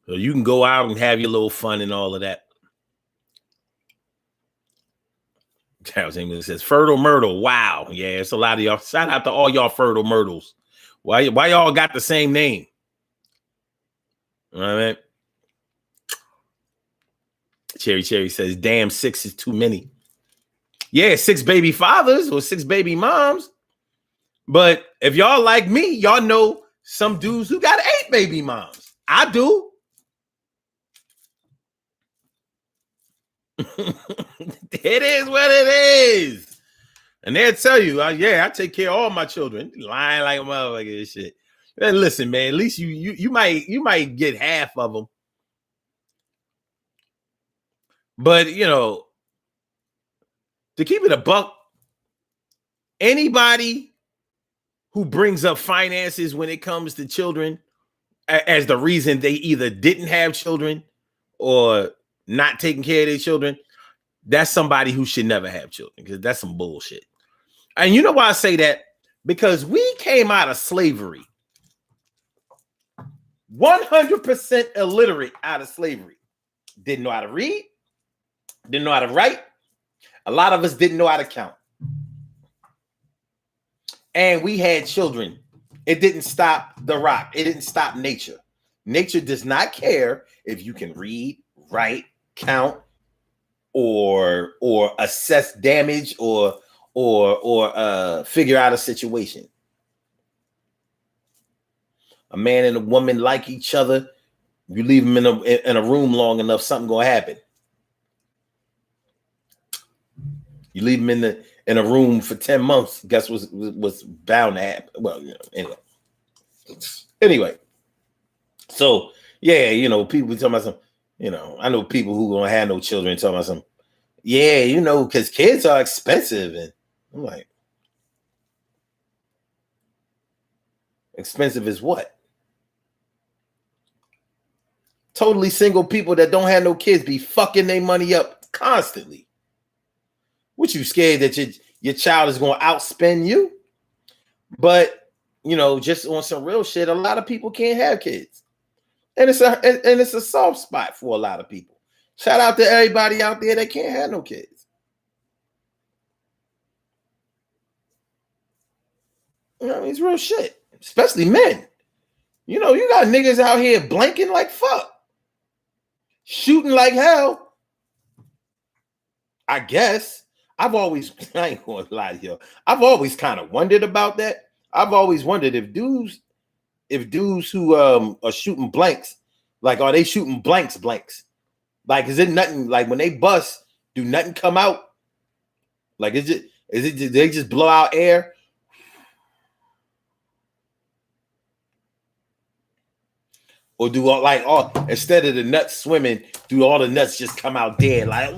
[SPEAKER 1] So you can go out and have your little fun and all of that. Charles English says fertile myrtle. Wow. Yeah, it's a lot of y'all. Shout out to all y'all fertile myrtles. Why y'all got the same name? All right. Cherry says, damn, 6 is too many. Yeah, 6 baby fathers or 6 baby moms. But if y'all like me, y'all know some dudes who got 8 baby moms. I do. It is what it is. And they'll tell you, yeah, I take care of all my children. Lying like a motherfucker and shit. And listen, man, at least you might get half of them. But you know, to keep it a buck, anybody who brings up finances when it comes to children as the reason they either didn't have children or not taking care of their children, that's somebody who should never have children, because that's some bullshit. And you know why I say that? Because we came out of slavery 100% illiterate out of slavery. Didn't know how to read, didn't know how to write. A lot of us didn't know how to count. And we had children. It didn't stop the rock. It didn't stop nature. Nature does not care if you can read, write, count, or assess damage or figure out a situation. A man and a woman like each other. You leave them in a room long enough, something gonna happen. You leave them in a room for 10 months, guess what's bound to happen? Well, you know, anyway. So yeah, you know, people talking about some, you know, I know people who gonna have no children talking about some, yeah, you know, because kids are expensive. And I'm like, expensive is what? Totally single people that don't have no kids be fucking their money up constantly. What, you scared that your child is going to outspend you? But, you know, just on some real shit, a lot of people can't have kids. And it's a soft spot for a lot of people. Shout out to everybody out there that can't have no kids. You know, it's real shit, especially men. You know, you got niggas out here blanking like fuck, shooting like hell. I guess I ain't gonna lie to you. I've always kind of wondered about that. I've always wondered if dudes who are shooting blanks, like, are they shooting blanks? Like, is it nothing? Like, when they bust, do nothing come out? Like, is it they just blow out air? Or do instead of the nuts swimming, do all the nuts just come out dead? Like,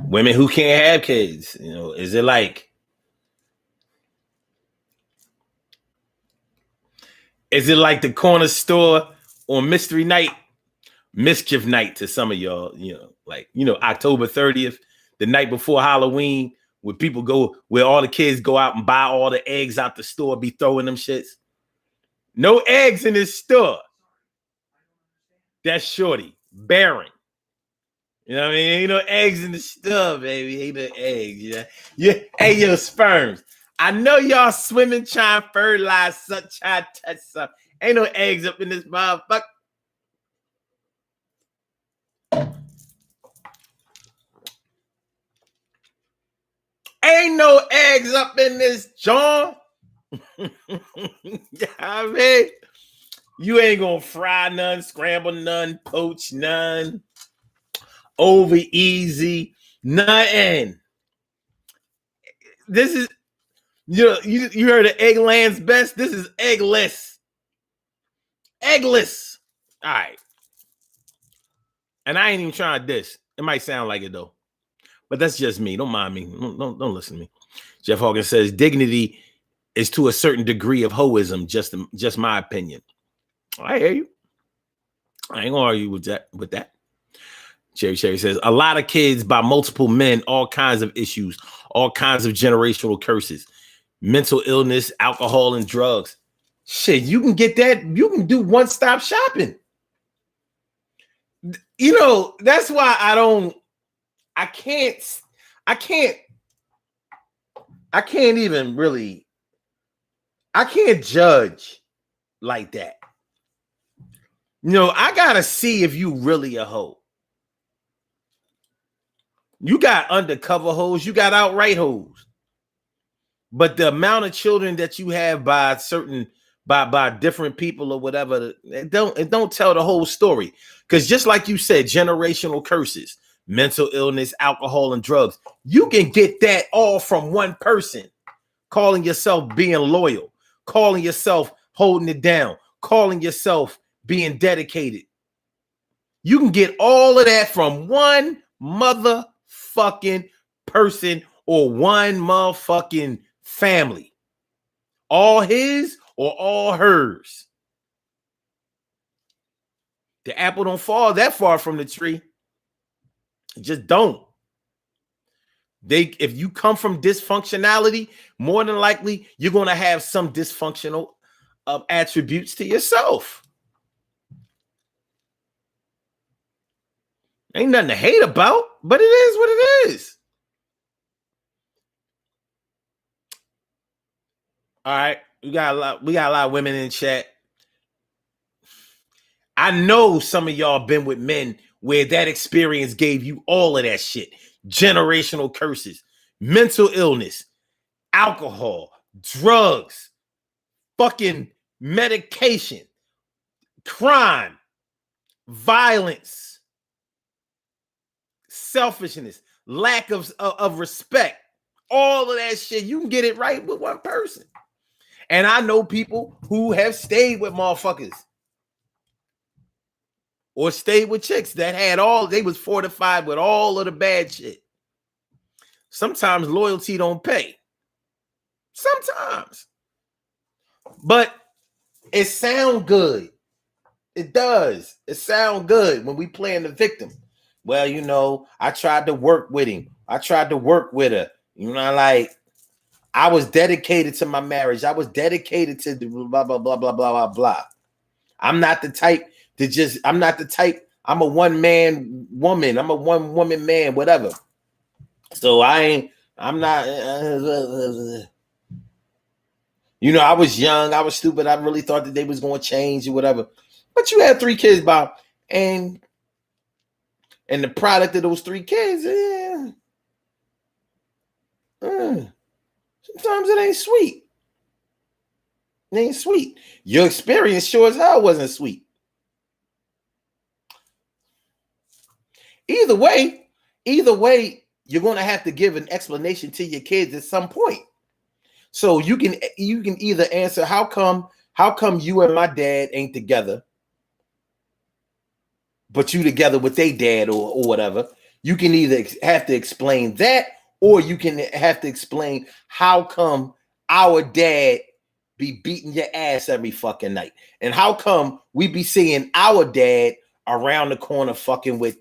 [SPEAKER 1] women who can't have kids, you know, is it like the corner store on Mystery Night, Mischief Night to some of y'all, you know, like, you know, October 30th, the night before Halloween, where all the kids go out and buy all the eggs out the store, be throwing them shits. No eggs in this store. That's shorty, barren. You know what I mean? Ain't no eggs in the store, baby. Ain't no eggs. Yeah. Hey, yo, sperms. I know y'all swimming, trying to fertilize, trying to touch something. Ain't no eggs up in this motherfucker. Ain't no eggs up in this joint. I mean, you ain't gonna fry none, scramble none, poach none, over easy, nothing. This is, you heard of Eggland's Best? This is eggless. Eggless. All right. And I ain't even trying to diss. It might sound like it though, but that's just me. Don't mind me. Don't listen to me. Jeff Hawkins says dignity is to a certain degree of hoism. Just my opinion. I hear you. I ain't gonna argue with that. Cherry says a lot of kids by multiple men, all kinds of issues, all kinds of generational curses, mental illness, alcohol, and drugs. Shit, you can get that. You can do one-stop shopping. You know, that's why I don't I can't I can't I can't even really I can't judge like that. I gotta see if you really a hoe. You got undercover hoes, you got outright hoes. But the amount of children that you have by certain by different people or whatever, it don't tell the whole story. Because just like you said, generational curses, mental illness, alcohol, and drugs, you can get that all from one person. Calling yourself being loyal, calling yourself holding it down, calling yourself being dedicated. You can get all of that from one motherfucking person or one motherfucking family. All his or all hers. The apple don't fall that far from the tree. It just don't. If you come from dysfunctionality, more than likely you're going to have some dysfunctional attributes to yourself. Ain't nothing to hate about, but it is what it is. All right, we got a lot of women in chat. I know some of y'all been with men where that experience gave you all of that shit. Generational curses, mental illness, alcohol, drugs, fucking medication, crime, violence, selfishness, lack of respect. All of that shit, you can get it right with one person. And I know people who have stayed with motherfuckers or stayed with chicks that had they was fortified with all of the bad shit. Sometimes loyalty don't pay. Sometimes. But it sounds good. It does. It sounds good when we playing the victim. Well, I tried to work with him. I tried to work with her. I was dedicated to my marriage. I was dedicated to the blah, blah, blah, blah, blah, blah, blah. I'm not the type. I'm a one-man woman. I'm a one-woman man, whatever. So I'm not. I was young. I was stupid. I really thought that they was going to change or whatever. But you had 3 kids, Bob. And the product of those 3 kids, sometimes it ain't sweet. It ain't sweet. Your experience sure as hell wasn't sweet. Either way, you're going to have to give an explanation to your kids at some point. So you can either answer, how come you and my dad ain't together, but you together with their dad or whatever. You can either have to explain that, or you can have to explain how come our dad be beating your ass every fucking night, and how come we be seeing our dad around the corner fucking with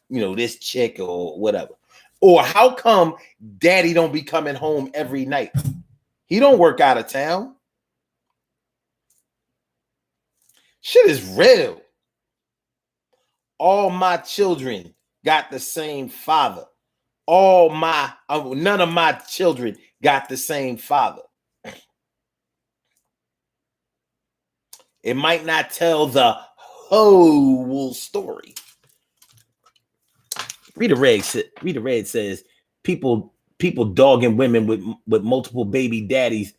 [SPEAKER 1] this chick or whatever, or how come daddy don't be coming home every night. He don't work out of town. Shit is real. All my children got the same father. None of my children got the same father. It might not tell the whole story. Rita Red says people dogging women with multiple baby daddies,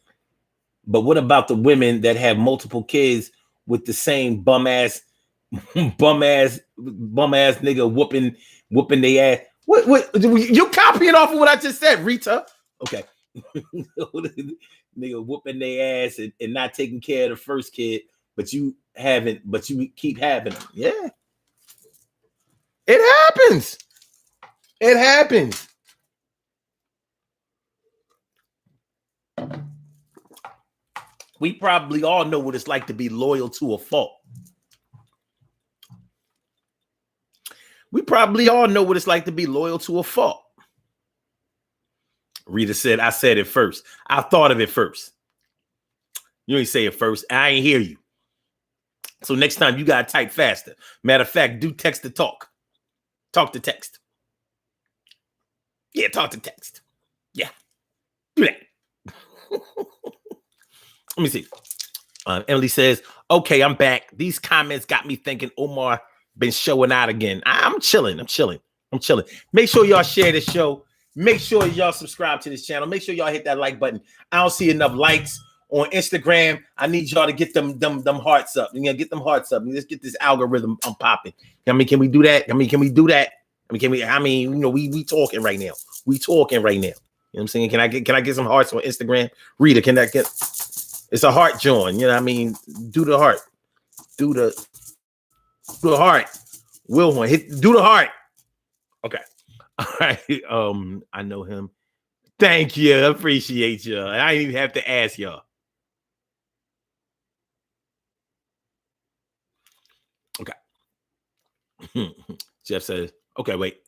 [SPEAKER 1] but what about the women that have multiple kids with the same bum ass nigga whooping their ass? What you copying off of what I just said, Rita? Okay. Nigga whooping their ass and not taking care of the first kid, but you keep having them. Yeah. It happens. It happens. We probably all know what it's like to be loyal to a fault. We probably all know what it's like to be loyal to a fault. Rita said, I said it first. I thought of it first. You ain't say it first. I ain't hear you. So next time you got to type faster. Matter of fact, do text to talk. Talk to text. Yeah, talk to text. Yeah, do that. Let me see. Emily says, okay, I'm back. These comments got me thinking Omar been showing out again. I'm chilling. Make sure y'all share this show. Make sure y'all subscribe to this channel. Make sure y'all hit that like button. I don't see enough likes on Instagram. I need y'all to get them hearts up. You know, get them hearts up. Let's get this algorithm popping. I mean, can we do that? Can we do that? We talking right now. We talking right now. You know what I'm saying? Can I get some hearts on Instagram? Rita, can I get? It's a heart join. You know what I mean? Do the heart. Do the heart. Wilhorn, do the heart. Okay. All right. I know him. Thank you. I appreciate you. I didn't even have to ask y'all. Okay. Jeff says, okay, wait.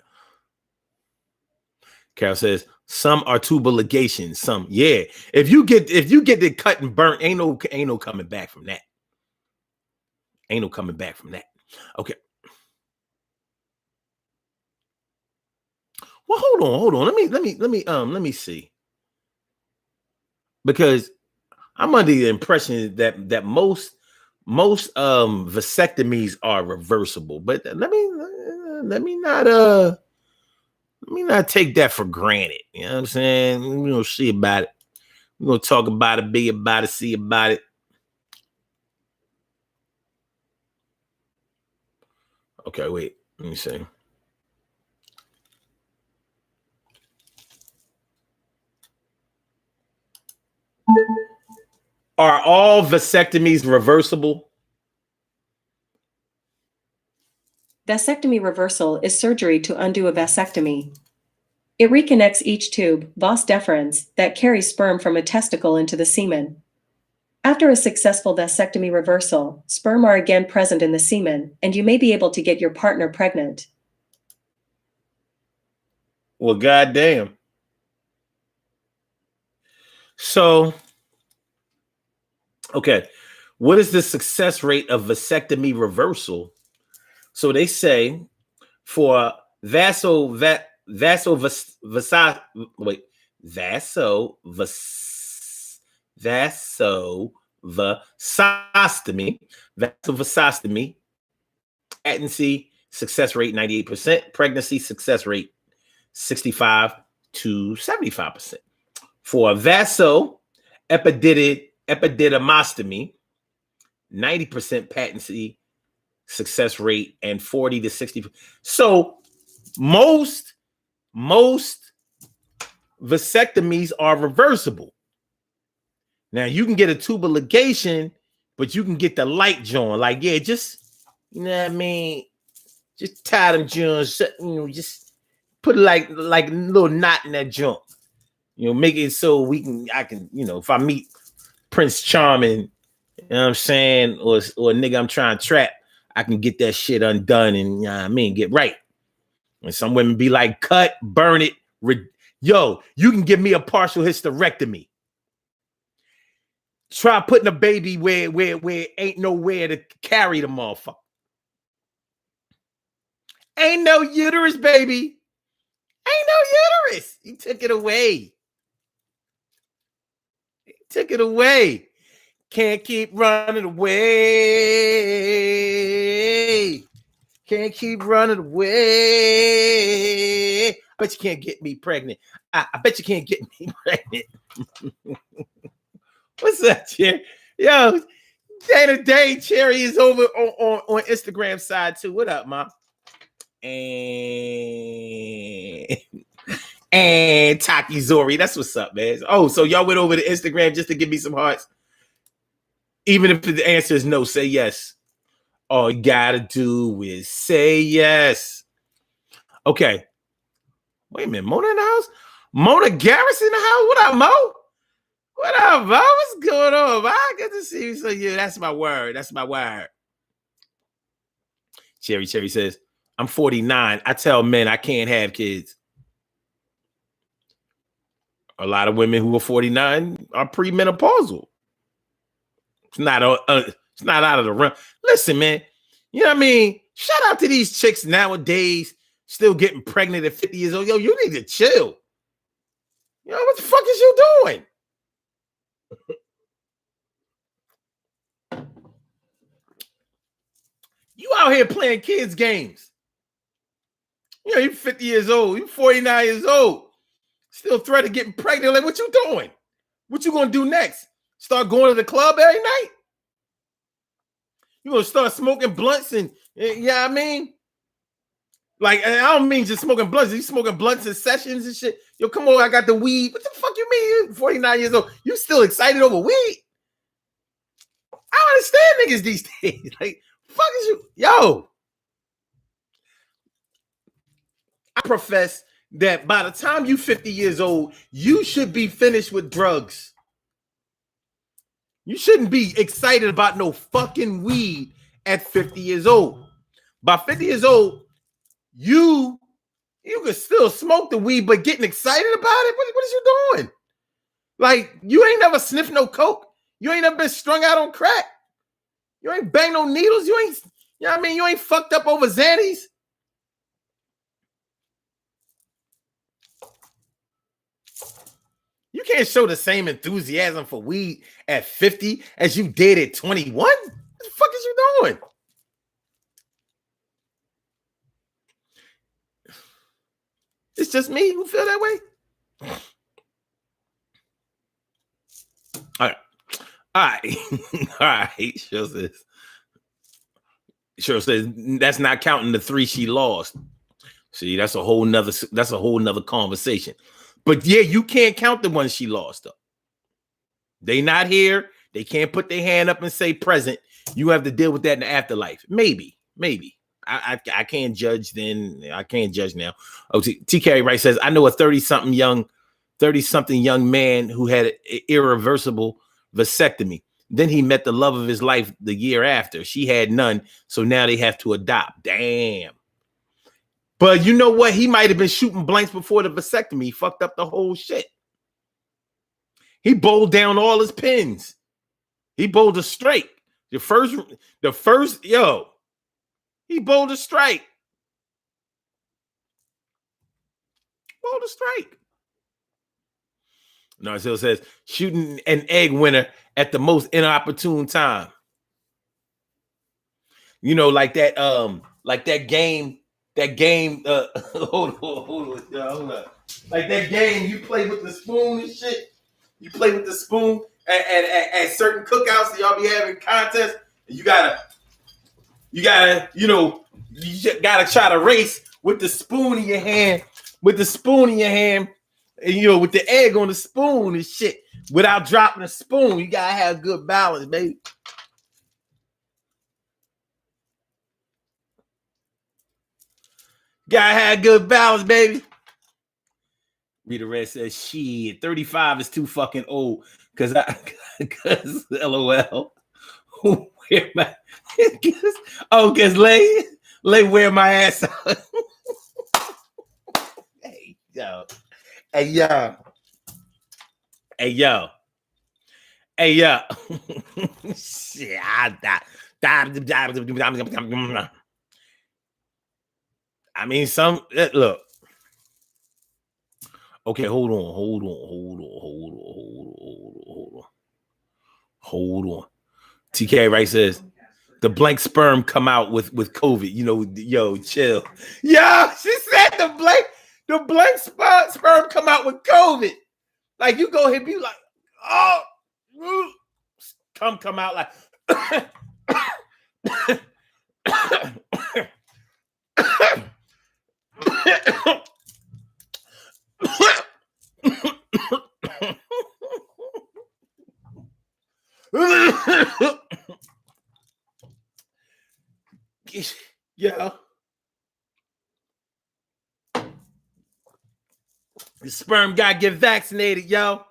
[SPEAKER 1] Carol says, some are tubal ligations. Some, yeah. If you get it cut and burnt, ain't no coming back from that. Ain't no coming back from that. Okay. Well, hold on. Let me see. Because I'm under the impression that most vasectomies are reversible, but let me not take that for granted. You know what I'm saying? We're gonna see about it. We're gonna talk about it, be about it, see about it. Okay, wait. Let me see. Are all vasectomies reversible?
[SPEAKER 2] Vasectomy reversal is surgery to undo a vasectomy. It reconnects each tube, vas deferens, that carries sperm from a testicle into the semen. After a successful vasectomy reversal, sperm are again present in the semen, and you may be able to get your partner pregnant.
[SPEAKER 1] Well, goddamn. So, okay, what is the success rate of vasectomy reversal? So they say for vasectomy patency success rate 98%, pregnancy success rate 65 to 75%. For epididymostomy, 90% patency success rate and 40 to 60. So most vasectomies are reversible. Now you can get a tubal ligation, but you can get the light joint. Like, yeah, just, you know what I mean? Just tie them joints, just put like a little knot in that joint. Make it so I can, if I meet Prince Charming, you know what I'm saying, or a nigga I'm trying to trap, I can get that shit undone and, you know what I mean, get right. And some women be like, cut, burn it. Yo, you can give me a partial hysterectomy. Try putting a baby where ain't nowhere to carry the motherfucker. Ain't no uterus, baby. Ain't no uterus. He took it away. Can't keep running away. Can't keep running away. I bet you can't get me pregnant. I bet you can't get me pregnant. What's up, Cherry? Yo, Dana Day, Cherry is over on Instagram side too. What up, Mom? And Taki Zori. That's what's up, man. Oh, so y'all went over to Instagram just to give me some hearts? Even if the answer is no, say yes. All you gotta do is say yes. Okay. Wait a minute. Mona in the house? Mona Garrison in the house? What up, Mo? What up, Mo? What's going on? I get to see you. So yeah, that's my word. Cherry says, I'm 49. I tell men I can't have kids. A lot of women who are 49 are premenopausal. It's not out of the realm. Listen, man. You know what I mean? Shout out to these chicks nowadays Still getting pregnant at 50 years old. Yo, you need to chill. You know, what the fuck is you doing? You out here playing kids' games. You know, you're 50 years old. You're 49 years old. Still threatening getting pregnant. Like, what you doing? What you gonna do next? Start going to the club every night? You gonna start smoking blunts and, yeah, I mean? Like, I don't mean just smoking blunts. You smoking blunts in sessions and shit. Yo, come on, I got the weed. What the fuck you mean? You're 49 years old. You still excited over weed? I don't understand niggas these days. Like, fuck is you? Yo. I profess that by the time you 50 years old, you should be finished with drugs. You shouldn't be excited about no fucking weed at 50 years old. By 50 years old, you can still smoke the weed, but getting excited about it? What is you doing? Like, you ain't never sniffed no coke. You ain't never been strung out on crack. You ain't banged no needles. You ain't, you know what I mean? You ain't fucked up over Xannies. You can't show the same enthusiasm for weed at 50 as you did at 21. What the fuck is you doing? It's just me who feel that way. All right. All right. Cheryl says that's not counting the 3 she lost. See, that's a whole nother conversation. But yeah, you can't count the ones she lost up. They not here. They can't put their hand up and say present. You have to deal with that in the afterlife. Maybe. I can't judge then. I can't judge now. Oh, T. Carey Wright says, I know a 30-something young man who had an irreversible vasectomy. Then he met the love of his life the year after. She had none, so now they have to adopt. Damn. But you know what? He might have been shooting blanks before the vasectomy. He fucked up the whole shit. He bowled down all his pins. He bowled a straight. He bowled a strike. Bowled a strike. Narcille says, shooting an egg winner at the most inopportune time. You know, like that game, hold on. Like that game you play with the spoon and shit. You play with the spoon at certain cookouts, y'all be having contests. You gotta, you gotta try to race with the spoon in your hand, and with the egg on the spoon and shit, without dropping the spoon. You gotta have good balance, baby. Gotta have good balance, baby. Rita Red says, shit, 35 is too fucking old. Cause LOL. Where my cause Lay wear my ass out. Hey yo. Shit, I mean, look. Okay, hold on. TK Wright says the blank sperm come out with COVID. Yo, chill. Yo, she said the blank sperm come out with COVID. Like you go ahead and be like, oh, come out like. Yeah. The sperm gotta get vaccinated, yo.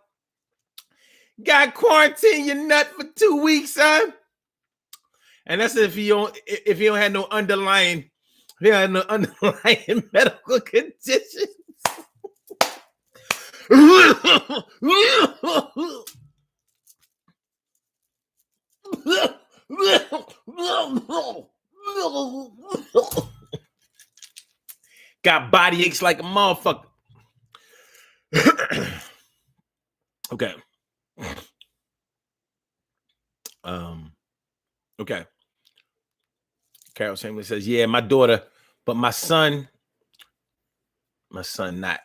[SPEAKER 1] Got quarantine your nut for 2 weeks, son. And that's if you don't have no underlying medical conditions. got body aches like a motherfucker. Okay. Okay. Carol Chamberlain says, yeah, my daughter, but my son not.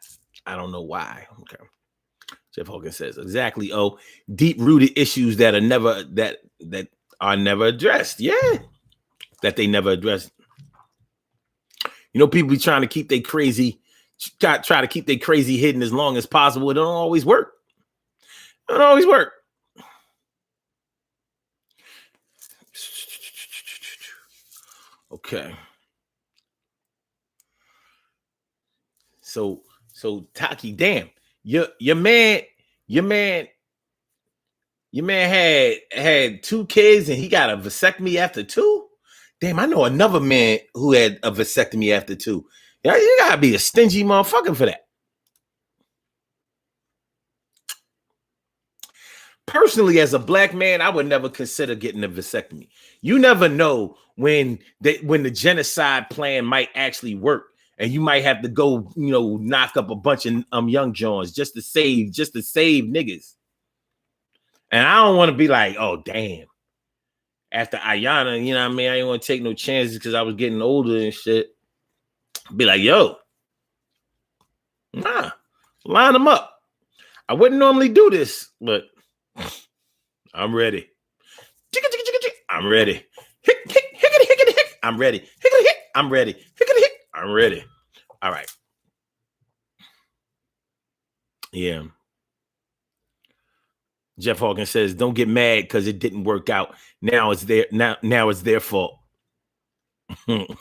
[SPEAKER 1] I don't know why. Okay. Jeff Hawkins says, exactly. Oh, deep-rooted issues that are never addressed. Yeah. That they never addressed. You know, people be trying to keep their crazy, try to keep their crazy hidden as long as possible. It don't always work. It don't always work. Okay. So Taki, damn, your man had 2 kids and he got a vasectomy after 2. Damn, I know another man who had a vasectomy after 2. Yeah, you gotta be a stingy motherfucker for that. Personally, as a black man, I would never consider getting a vasectomy. You never know when the genocide plan might actually work, and you might have to go, knock up a bunch of young Johns just to save niggas. And I don't want to be like, oh damn. After Ayana, you know what I mean? I didn't want to take no chances because I was getting older and shit. Be like, yo, nah, line them up. I wouldn't normally do this, but I'm ready. I'm ready. I'm ready. I'm ready. I'm ready. All right. Yeah. Jeff Hawkins says, don't get mad because it didn't work out. Now it's their fault.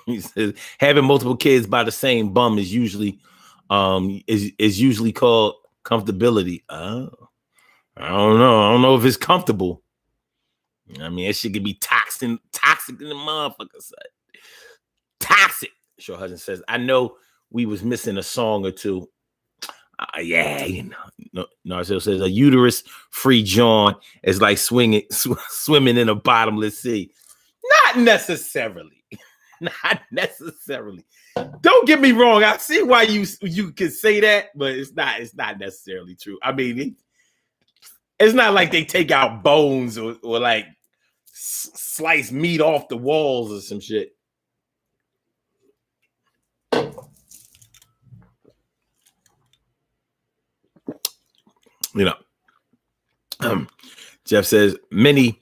[SPEAKER 1] He says, having multiple kids by the same bum is usually called comfortability. Oh, I don't know. I don't know if it's comfortable. I mean, that shit could be toxic in the motherfucker side. Toxic. Sure Hudson says, I know we was missing a song or two. Yeah, Narcel says a uterus-free John is like swimming in a bottomless sea. Not necessarily. Not necessarily. Don't get me wrong. I see why you can say that, but it's not necessarily true. I mean, it's not like they take out bones or like slice meat off the walls or some shit. Jeff says many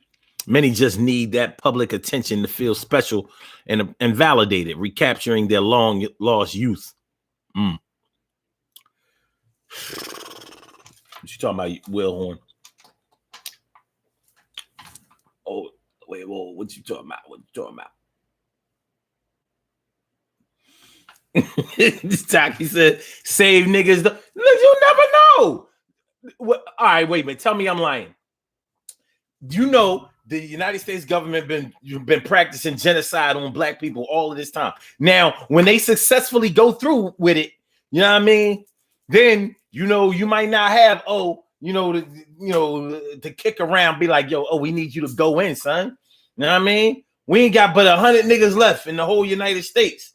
[SPEAKER 1] just need that public attention to feel special and validated, recapturing their long lost youth. What you talking about, Will Horn? Oh, wait, whoa, what you talking about? This Taki said, save niggas. You never know. All right, wait a minute. Tell me I'm lying. You know the United States government been practicing genocide on black people all of this time. Now, when they successfully go through with it, you know what I mean? Then you might not have to kick around, be like, yo, we need you to go in, son. You know what I mean? We ain't got but 100 niggas left in the whole United States.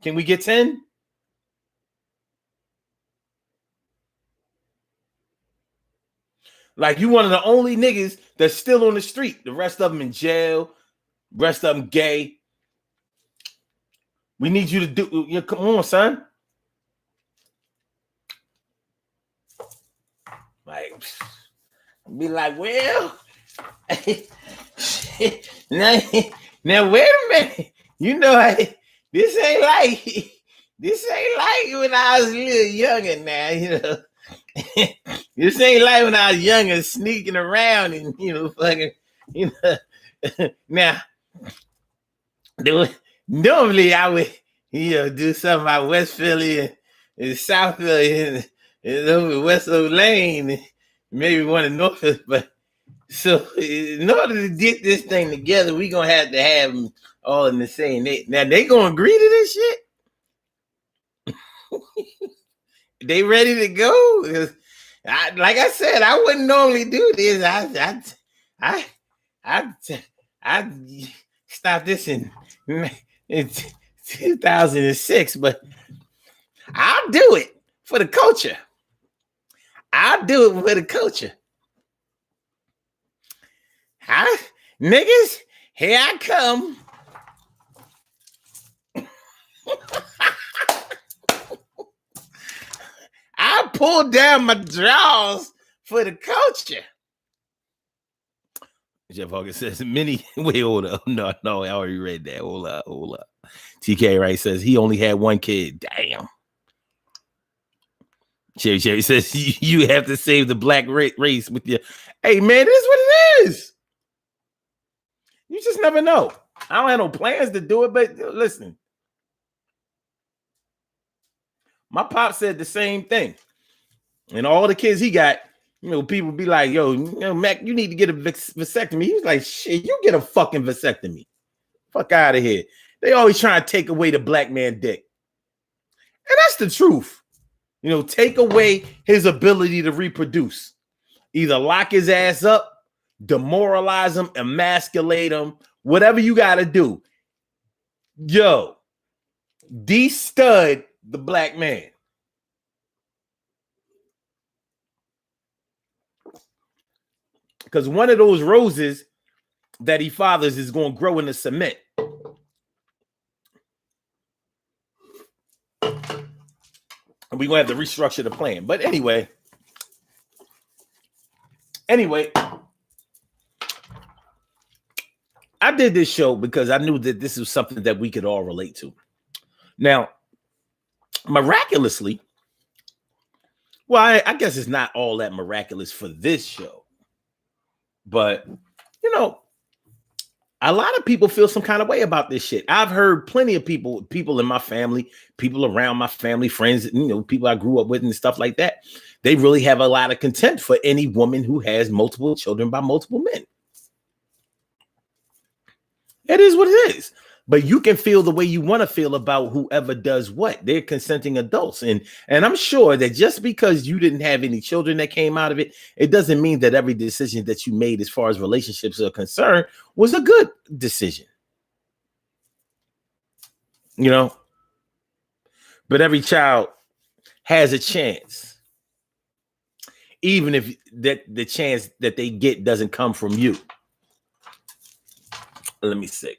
[SPEAKER 1] Can we get 10? Like, you one of the only niggas that's still on the street. The rest of them in jail. Rest of them gay. We need you to do. Come on, son. Like, be like, well, now wait a minute. This ain't like when I was a little younger. Now, this ain't like when I was younger, sneaking around and fucking, Now, normally I would, do something about West Philly and South Philly and over West Oak Lane, and maybe one in North Philly. But so, in order to get this thing together, we gonna have to have them all in the same. Now they gonna agree to this shit. They ready to go? Like I said, I wouldn't normally do this. I stop this and 2006, but I'll do it for the culture. I'll do it for the culture. Niggas, here I come. I pulled down my drawers for the culture. Jeff Hawkins says, many, wait, hold up. No, I already read that. Hold up. TK Wright says he only had one kid. Damn. Cherry says, you have to save the black race with your, hey, man, this is what it is. You just never know. I don't have no plans to do it, but listen. My pop said the same thing. And all the kids he got, people be like, yo, Mac, you need to get a vasectomy. He was like, shit, you get a fucking vasectomy. Fuck out of here. They always trying to take away the black man dick. And that's the truth. Take away his ability to reproduce. Either lock his ass up, demoralize him, emasculate him, whatever you got to do. Yo, de-stud the black man. Because one of those roses that he fathers is going to grow in the cement. And we're going to have to restructure the plan. But anyway, I did this show because I knew that this was something that we could all relate to. Now, miraculously, well, I guess it's not all that miraculous for this show. But, a lot of people feel some kind of way about this shit. I've heard plenty of people in my family, people around my family, friends, people I grew up with and stuff like that. They really have a lot of contempt for any woman who has multiple children by multiple men. It is what it is. But you can feel the way you want to feel about whoever does what. They're consenting adults. And I'm sure that just because you didn't have any children that came out of it, it doesn't mean that every decision that you made as far as relationships are concerned was a good decision. But every child has a chance. Even if the chance that they get doesn't come from you. Let me see.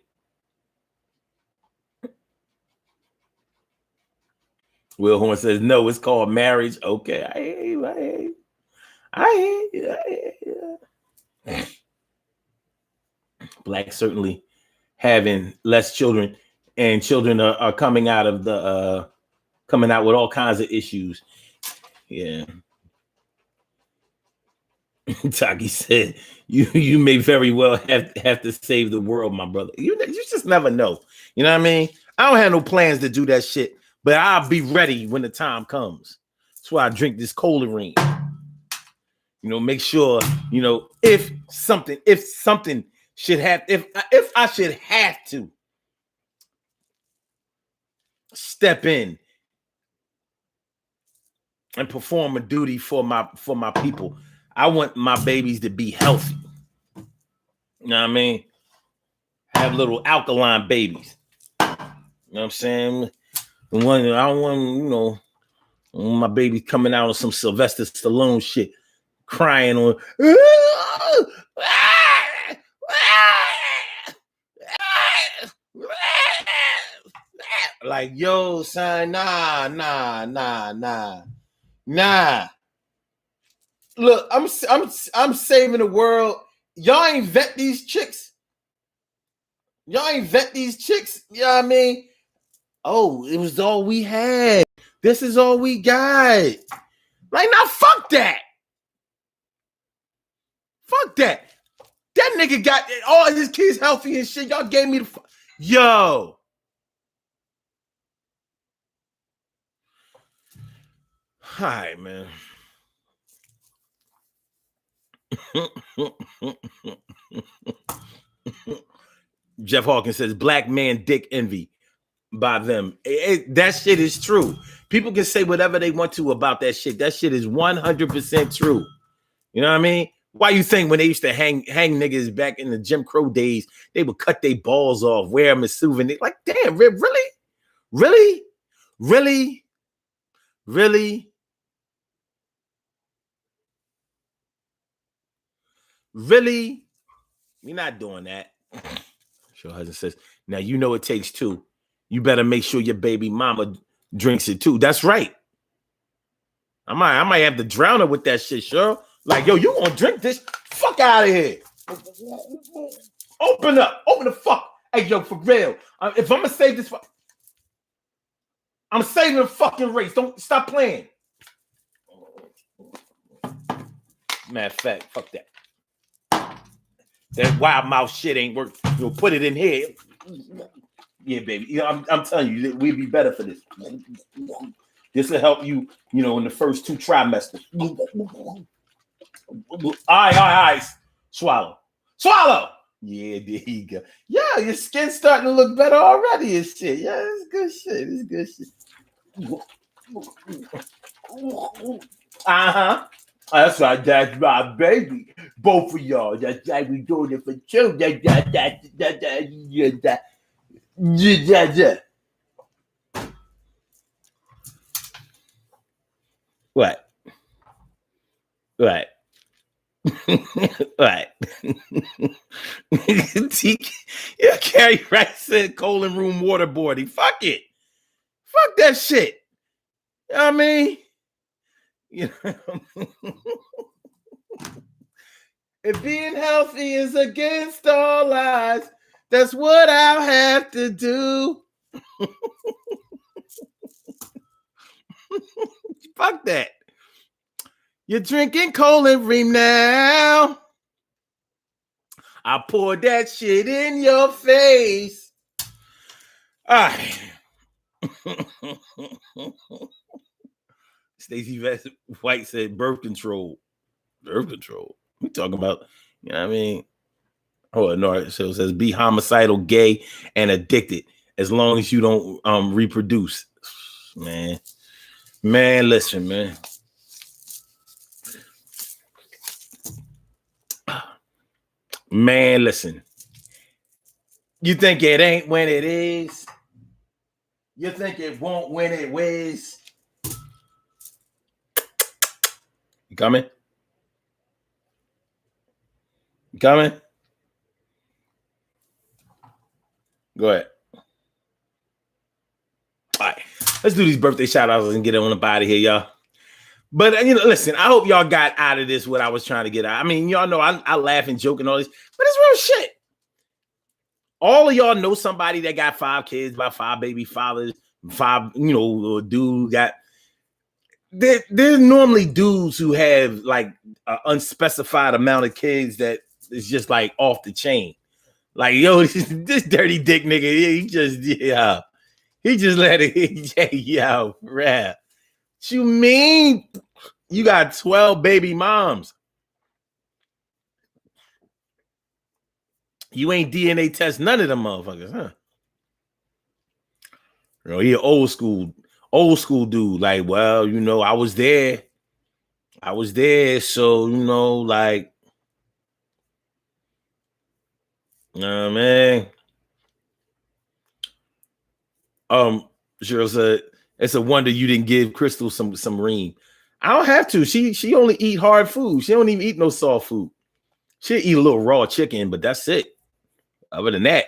[SPEAKER 1] Will Horn says, no, it's called marriage. Okay. I hear you. Black certainly having less children, and children are coming out with all kinds of issues. Yeah. Taki said, you may very well have to save the world, my brother. You just never know. You know what I mean? I don't have no plans to do that shit. But I'll be ready when the time comes. That's why I drink this Colarine. Make sure, if something should have, if I should have to step in and perform a duty for my people, I want my babies to be healthy. You know what I mean? Have little alkaline babies. You know what I'm saying? I don't want, my baby coming out on some Sylvester Stallone shit, crying on, like, yo, son, nah. Look, I'm saving the world. Y'all ain't vet these chicks. You know what I mean? Oh, it was all we had. This is all we got. Like, now, fuck that. That nigga got all his kids healthy and shit. Y'all gave me the yo. All right, man. Jeff Hawkins says, black man dick envy by them. That shit is true. People can say whatever they want to about that shit. That shit is 100% true. You know what I mean? Why you think when they used to hang niggas back in the Jim Crow days, they would cut their balls off, wear them as souvenirs? Like, damn, really? Really? Really? Really? Really? We're not doing that. Your husband says, now you know it takes two. You better make sure your baby mama drinks it too. That's right. I might have to drown her with that shit, sure. Like, yo, you gonna drink this? Fuck out of here. Open up. Open the fuck. Hey, yo, for real. If I'm gonna save this, I'm saving the fucking race. Don't stop playing. Matter of fact, fuck that. That wild mouth shit ain't work. You'll put it in here. Yeah, baby. You know, I'm telling you, we'd be better for this. This will help you, you know, in the first 2 trimesters. All right. Swallow. Yeah, there you go. Yeah, your skin's starting to look better already and shit. Yeah, it's good shit. Uh-huh. That's right. That's my baby. Both of y'all. That's like we doing it for two. What? Right. Right. Yeah, Carrie Rice said Colin Room waterboarding. Fuck it. Fuck that shit. You know what I mean? You know, if being healthy is against all odds, that's what I'll have to do. Fuck that. You're drinking Colin Ream now. I poured that shit in your face. All right. Stacey White said birth control. Birth control. We talking about, you know what I mean? Oh, no, it says be homicidal, gay, and addicted as long as you don't reproduce. Man, listen, man. Man, listen. You think it ain't when it is? You think it won't when it is? You coming? You coming? Go ahead. All right. Let's do these birthday shout outs and get on up out of here, y'all. But, you know, listen, I hope y'all got out of this what I was trying to get out. I mean, y'all know I laugh and joke and all this, but it's real shit. All of y'all know somebody that got 5 kids, about 5 baby fathers, 5, you know, dude got. There's normally dudes who have like an unspecified amount of kids that is just like off the chain. Like, yo, this dirty dick nigga, he just let it, yo, rap. What you mean? You got 12 baby moms. You ain't DNA test none of them motherfuckers, huh? You know, he an old school dude. Like, well, you know, I was there. So, you know, like, you know what I mean? Cheryl said, it's a wonder you didn't give Crystal some ream. I don't have to. She only eat hard food. She don't even eat no soft food. She'll eat a little raw chicken, but that's it. Other than that,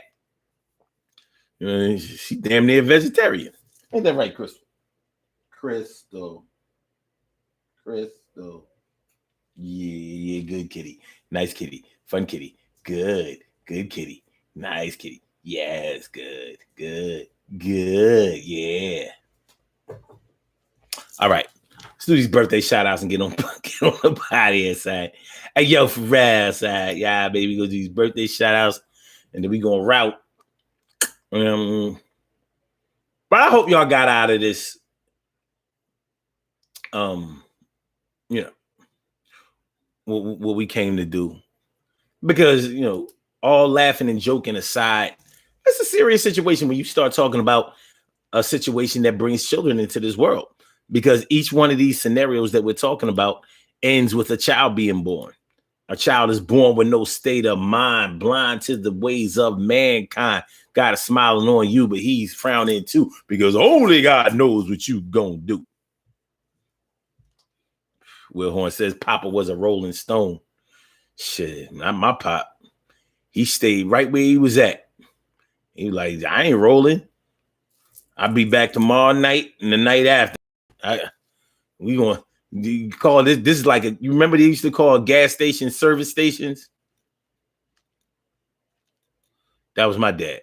[SPEAKER 1] you know, she damn near vegetarian. Ain't that right, Crystal? Crystal. Yeah, good kitty. Nice kitty. Fun kitty. Good kitty. Nice kitty. Yes, good. Yeah. All right. Let's do these birthday shout outs and get on the body side. Hey, yo, for real side. Yeah, baby, go do these birthday shout outs and then we gonna route. But I hope y'all got out of this. You know, what we came to do. Because, you know, all laughing and joking aside, it's a serious situation when you start talking about a situation that brings children into this world. Because each one of these scenarios that we're talking about ends with a child being born. A child is born with no state of mind, blind to the ways of mankind, God is smiling on you, but he's frowning too, because only God knows what you gonna do. Will Horn says Papa was a rolling stone. Shit, not my pop. He stayed right where he was at. He was like, I ain't rolling. I'll be back tomorrow night and the night after. We gonna call this. This is like you remember they used to call gas stations service stations? That was my dad.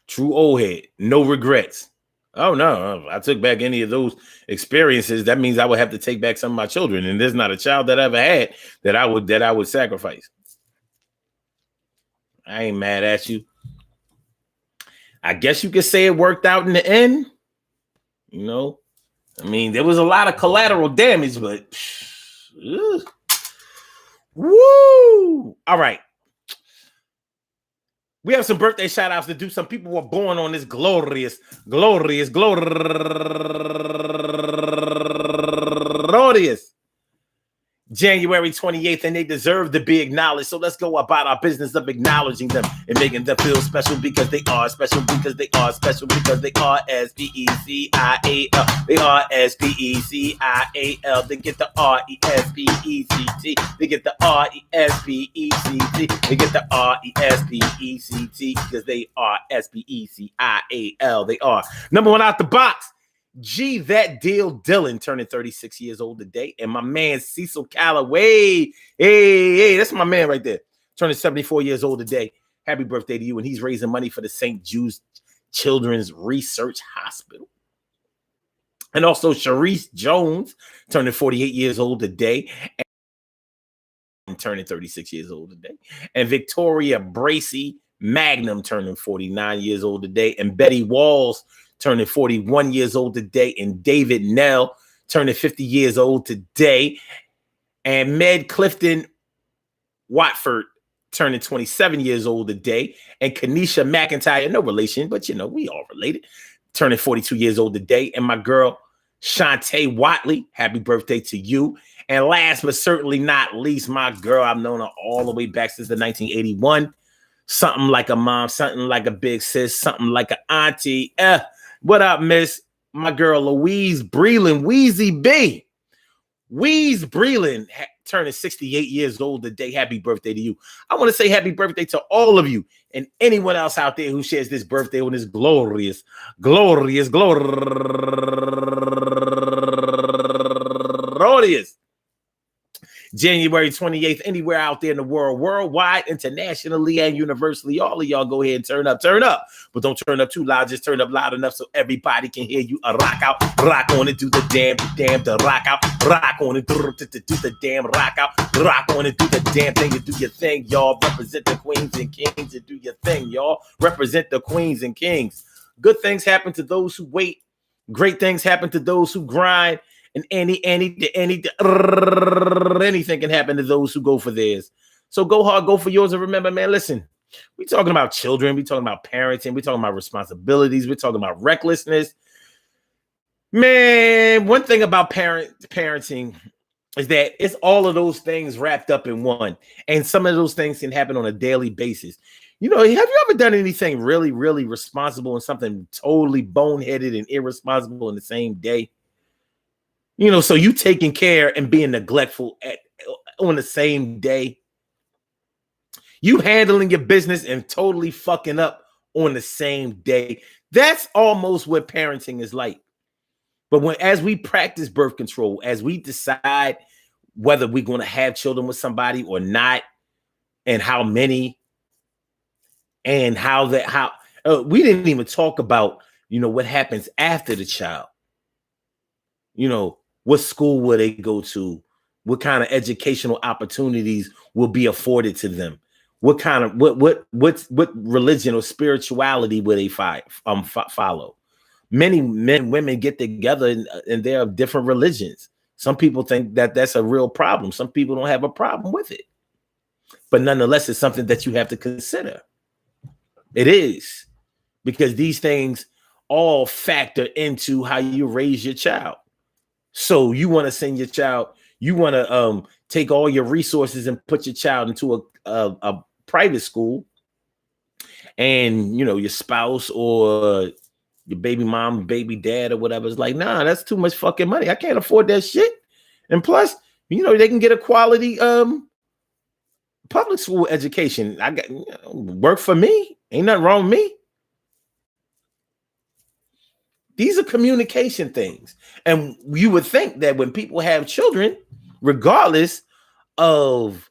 [SPEAKER 1] True old head, no regrets. Oh no, if I took back any of those experiences, that means I would have to take back some of my children. And there's not a child that I ever had that I would sacrifice. I ain't mad at you. I guess you could say it worked out in the end. You know, I mean, there was a lot of collateral damage, but woo! All right. We have some birthday shout outs to do. Some people were born on this glorious January 28th, and they deserve to be acknowledged. So let's go about our business of acknowledging them and making them feel special, because they are special, because they are special, because they are S-P-E-C-I-A-L. They are S-P-E-C-I-A-L. They get the R-E-S-P-E-C-T. They get the R-E-S-P-E-C-T. They get the R-E-S-P-E-C-T, because they are S-P-E-C-I-A-L. They are number one out the box. G, that deal Dylan, turning 36 years old today. And my man Cecil Calloway. Hey, that's my man right there. Turning 74 years old today. Happy birthday to you. And he's raising money for the St. Jude's Children's Research Hospital. And also Sharice Jones, turning 48 years old today. And turning 36 years old today. And Victoria Bracey Magnum, turning 49 years old today. And Betty Walls, turning 41 years old today, and David Nell, turning 50 years old today, and Med Clifton Watford, turning 27 years old today, and Kanisha McIntyre, no relation, but we all related, turning 42 years old today, and my girl Shantae Watley, happy birthday to you. And last but certainly not least, my girl, I've known her all the way back since the 1981, something like a mom, something like a big sis, something like an auntie. What up, miss? My girl, Louise Breland, Wheezy B. Wheeze Breland, turning 68 years old today. Happy birthday to you. I want to say happy birthday to all of you and anyone else out there who shares this birthday on this glorious January 28th, anywhere out there in the world, worldwide, internationally, and universally. All of y'all go ahead and turn up. But don't turn up too loud. Just turn up loud enough so everybody can hear you. Rock out, rock on it, do the damn, the rock out, rock on it, do the damn, rock out, rock on it, do the damn thing, and do your thing, y'all. Represent the queens and kings and do your thing, y'all. Represent the queens and kings. Good things happen to those who wait. Great things happen to those who grind. And anything can happen to those who go for theirs. So go hard, go for yours. And remember, man, listen, we're talking about children. We're talking about parenting. We're talking about responsibilities. We're talking about recklessness. Man, one thing about parenting is that it's all of those things wrapped up in one. And some of those things can happen on a daily basis. Have you ever done anything really, really responsible and something totally boneheaded and irresponsible in the same day? So you taking care and being neglectful on the same day. You handling your business and totally fucking up on the same day. That's almost what parenting is like. But as we practice birth control, as we decide whether we're going to have children with somebody or not, and how many, and we didn't even talk about, what happens after the child. What school will they go to? What kind of educational opportunities will be afforded to them? What kind of what religion or spirituality will they follow? Many men and women get together and they're of different religions. Some people think that that's a real problem. Some people don't have a problem with it. But nonetheless, it's something that you have to consider. It is, because these things all factor into how you raise your child. So you want to send your child, you want to take all your resources and put your child into a private school, and your spouse or your baby mom, baby dad, or whatever is like, nah, that's too much fucking money. I can't afford that shit. And plus, they can get a quality public school education. I got work for me. Ain't nothing wrong with me. These are communication things. And you would think that when people have children, regardless of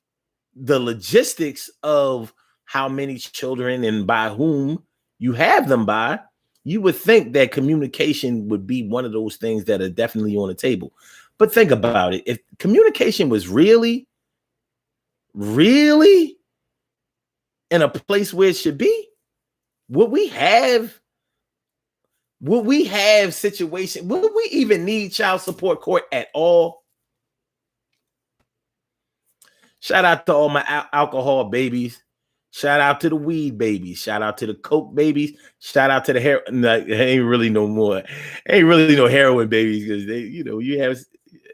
[SPEAKER 1] the logistics of how many children and by whom you have them by, you would think that communication would be one of those things that are definitely on the table. But think about it. If communication was really, really in a place where it should be, would we have situation? Would we even need child support court at all? Shout out to all my alcohol babies. Shout out to the weed babies. Shout out to the coke babies. Shout out to the heroin. No, ain't really no more. Ain't really no heroin babies because they, you have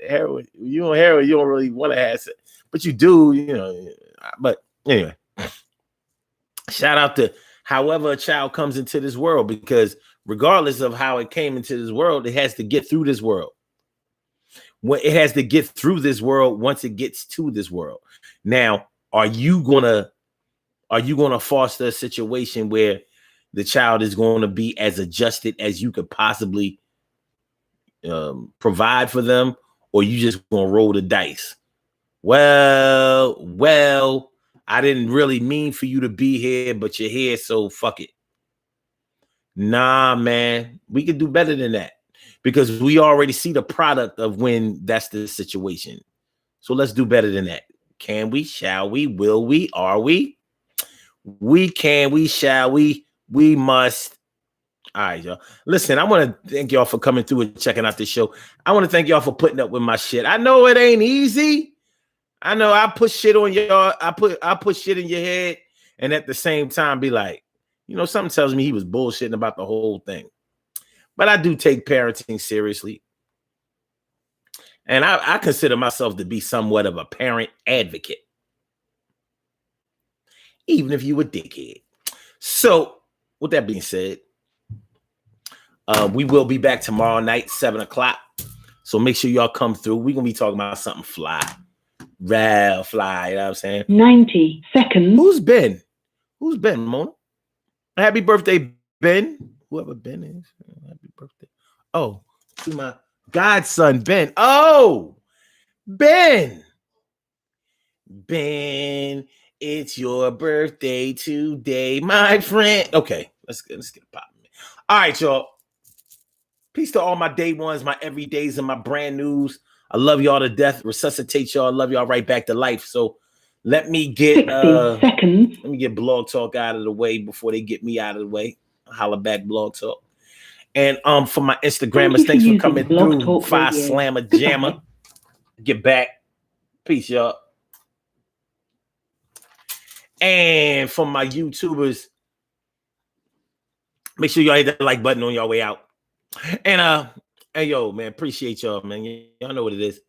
[SPEAKER 1] heroin. You on heroin, you don't really want to have it, but you do, But anyway, shout out to however a child comes into this world, because regardless of how it came into this world, it has to get through this world. When it has to get through this world, once it gets to this world. Now, are you gonna foster a situation where the child is going to be as adjusted as you could possibly provide for them, or you just gonna roll the dice? Well, I didn't really mean for you to be here, but you're here, so fuck it. Nah, man, we could do better than that, because we already see the product of when that's the situation. So let's do better than that. Can we? Shall we? Will we? Are we? We can, we shall, we must. All right, y'all. Listen, I want to thank y'all for coming through and checking out this show. I want to thank y'all for putting up with my shit. I know it ain't easy. I know I put shit on y'all. I put shit in your head, and at the same time be like, something tells me he was bullshitting about the whole thing. But I do take parenting seriously. And I consider myself to be somewhat of a parent advocate, even if you a dickhead. So, with that being said, we will be back tomorrow night, 7:00. So make sure y'all come through. We're going to be talking about something fly. Real fly, you know what I'm saying?
[SPEAKER 3] 90 seconds.
[SPEAKER 1] Who's Ben? Mona? Happy birthday, Ben. Whoever Ben is. Happy birthday. Oh, to my godson, Ben. Oh, Ben. Ben, it's your birthday today, my friend. Okay, let's get it popping. All right, y'all. Peace to all my day ones, my everydays, and my brand news. I love y'all to death. Resuscitate y'all. I love y'all right back to life. So let me get
[SPEAKER 3] 60 seconds.
[SPEAKER 1] Let me get Blog Talk out of the way before they get me out of the way. Holla back, Blog Talk. And for my Instagrammers, thanks for coming through. Five Slammer Jammer. Get back. Peace, y'all. And for my YouTubers, make sure y'all hit that like button on your way out. And hey, yo, man, appreciate y'all, man. Y'all know what it is.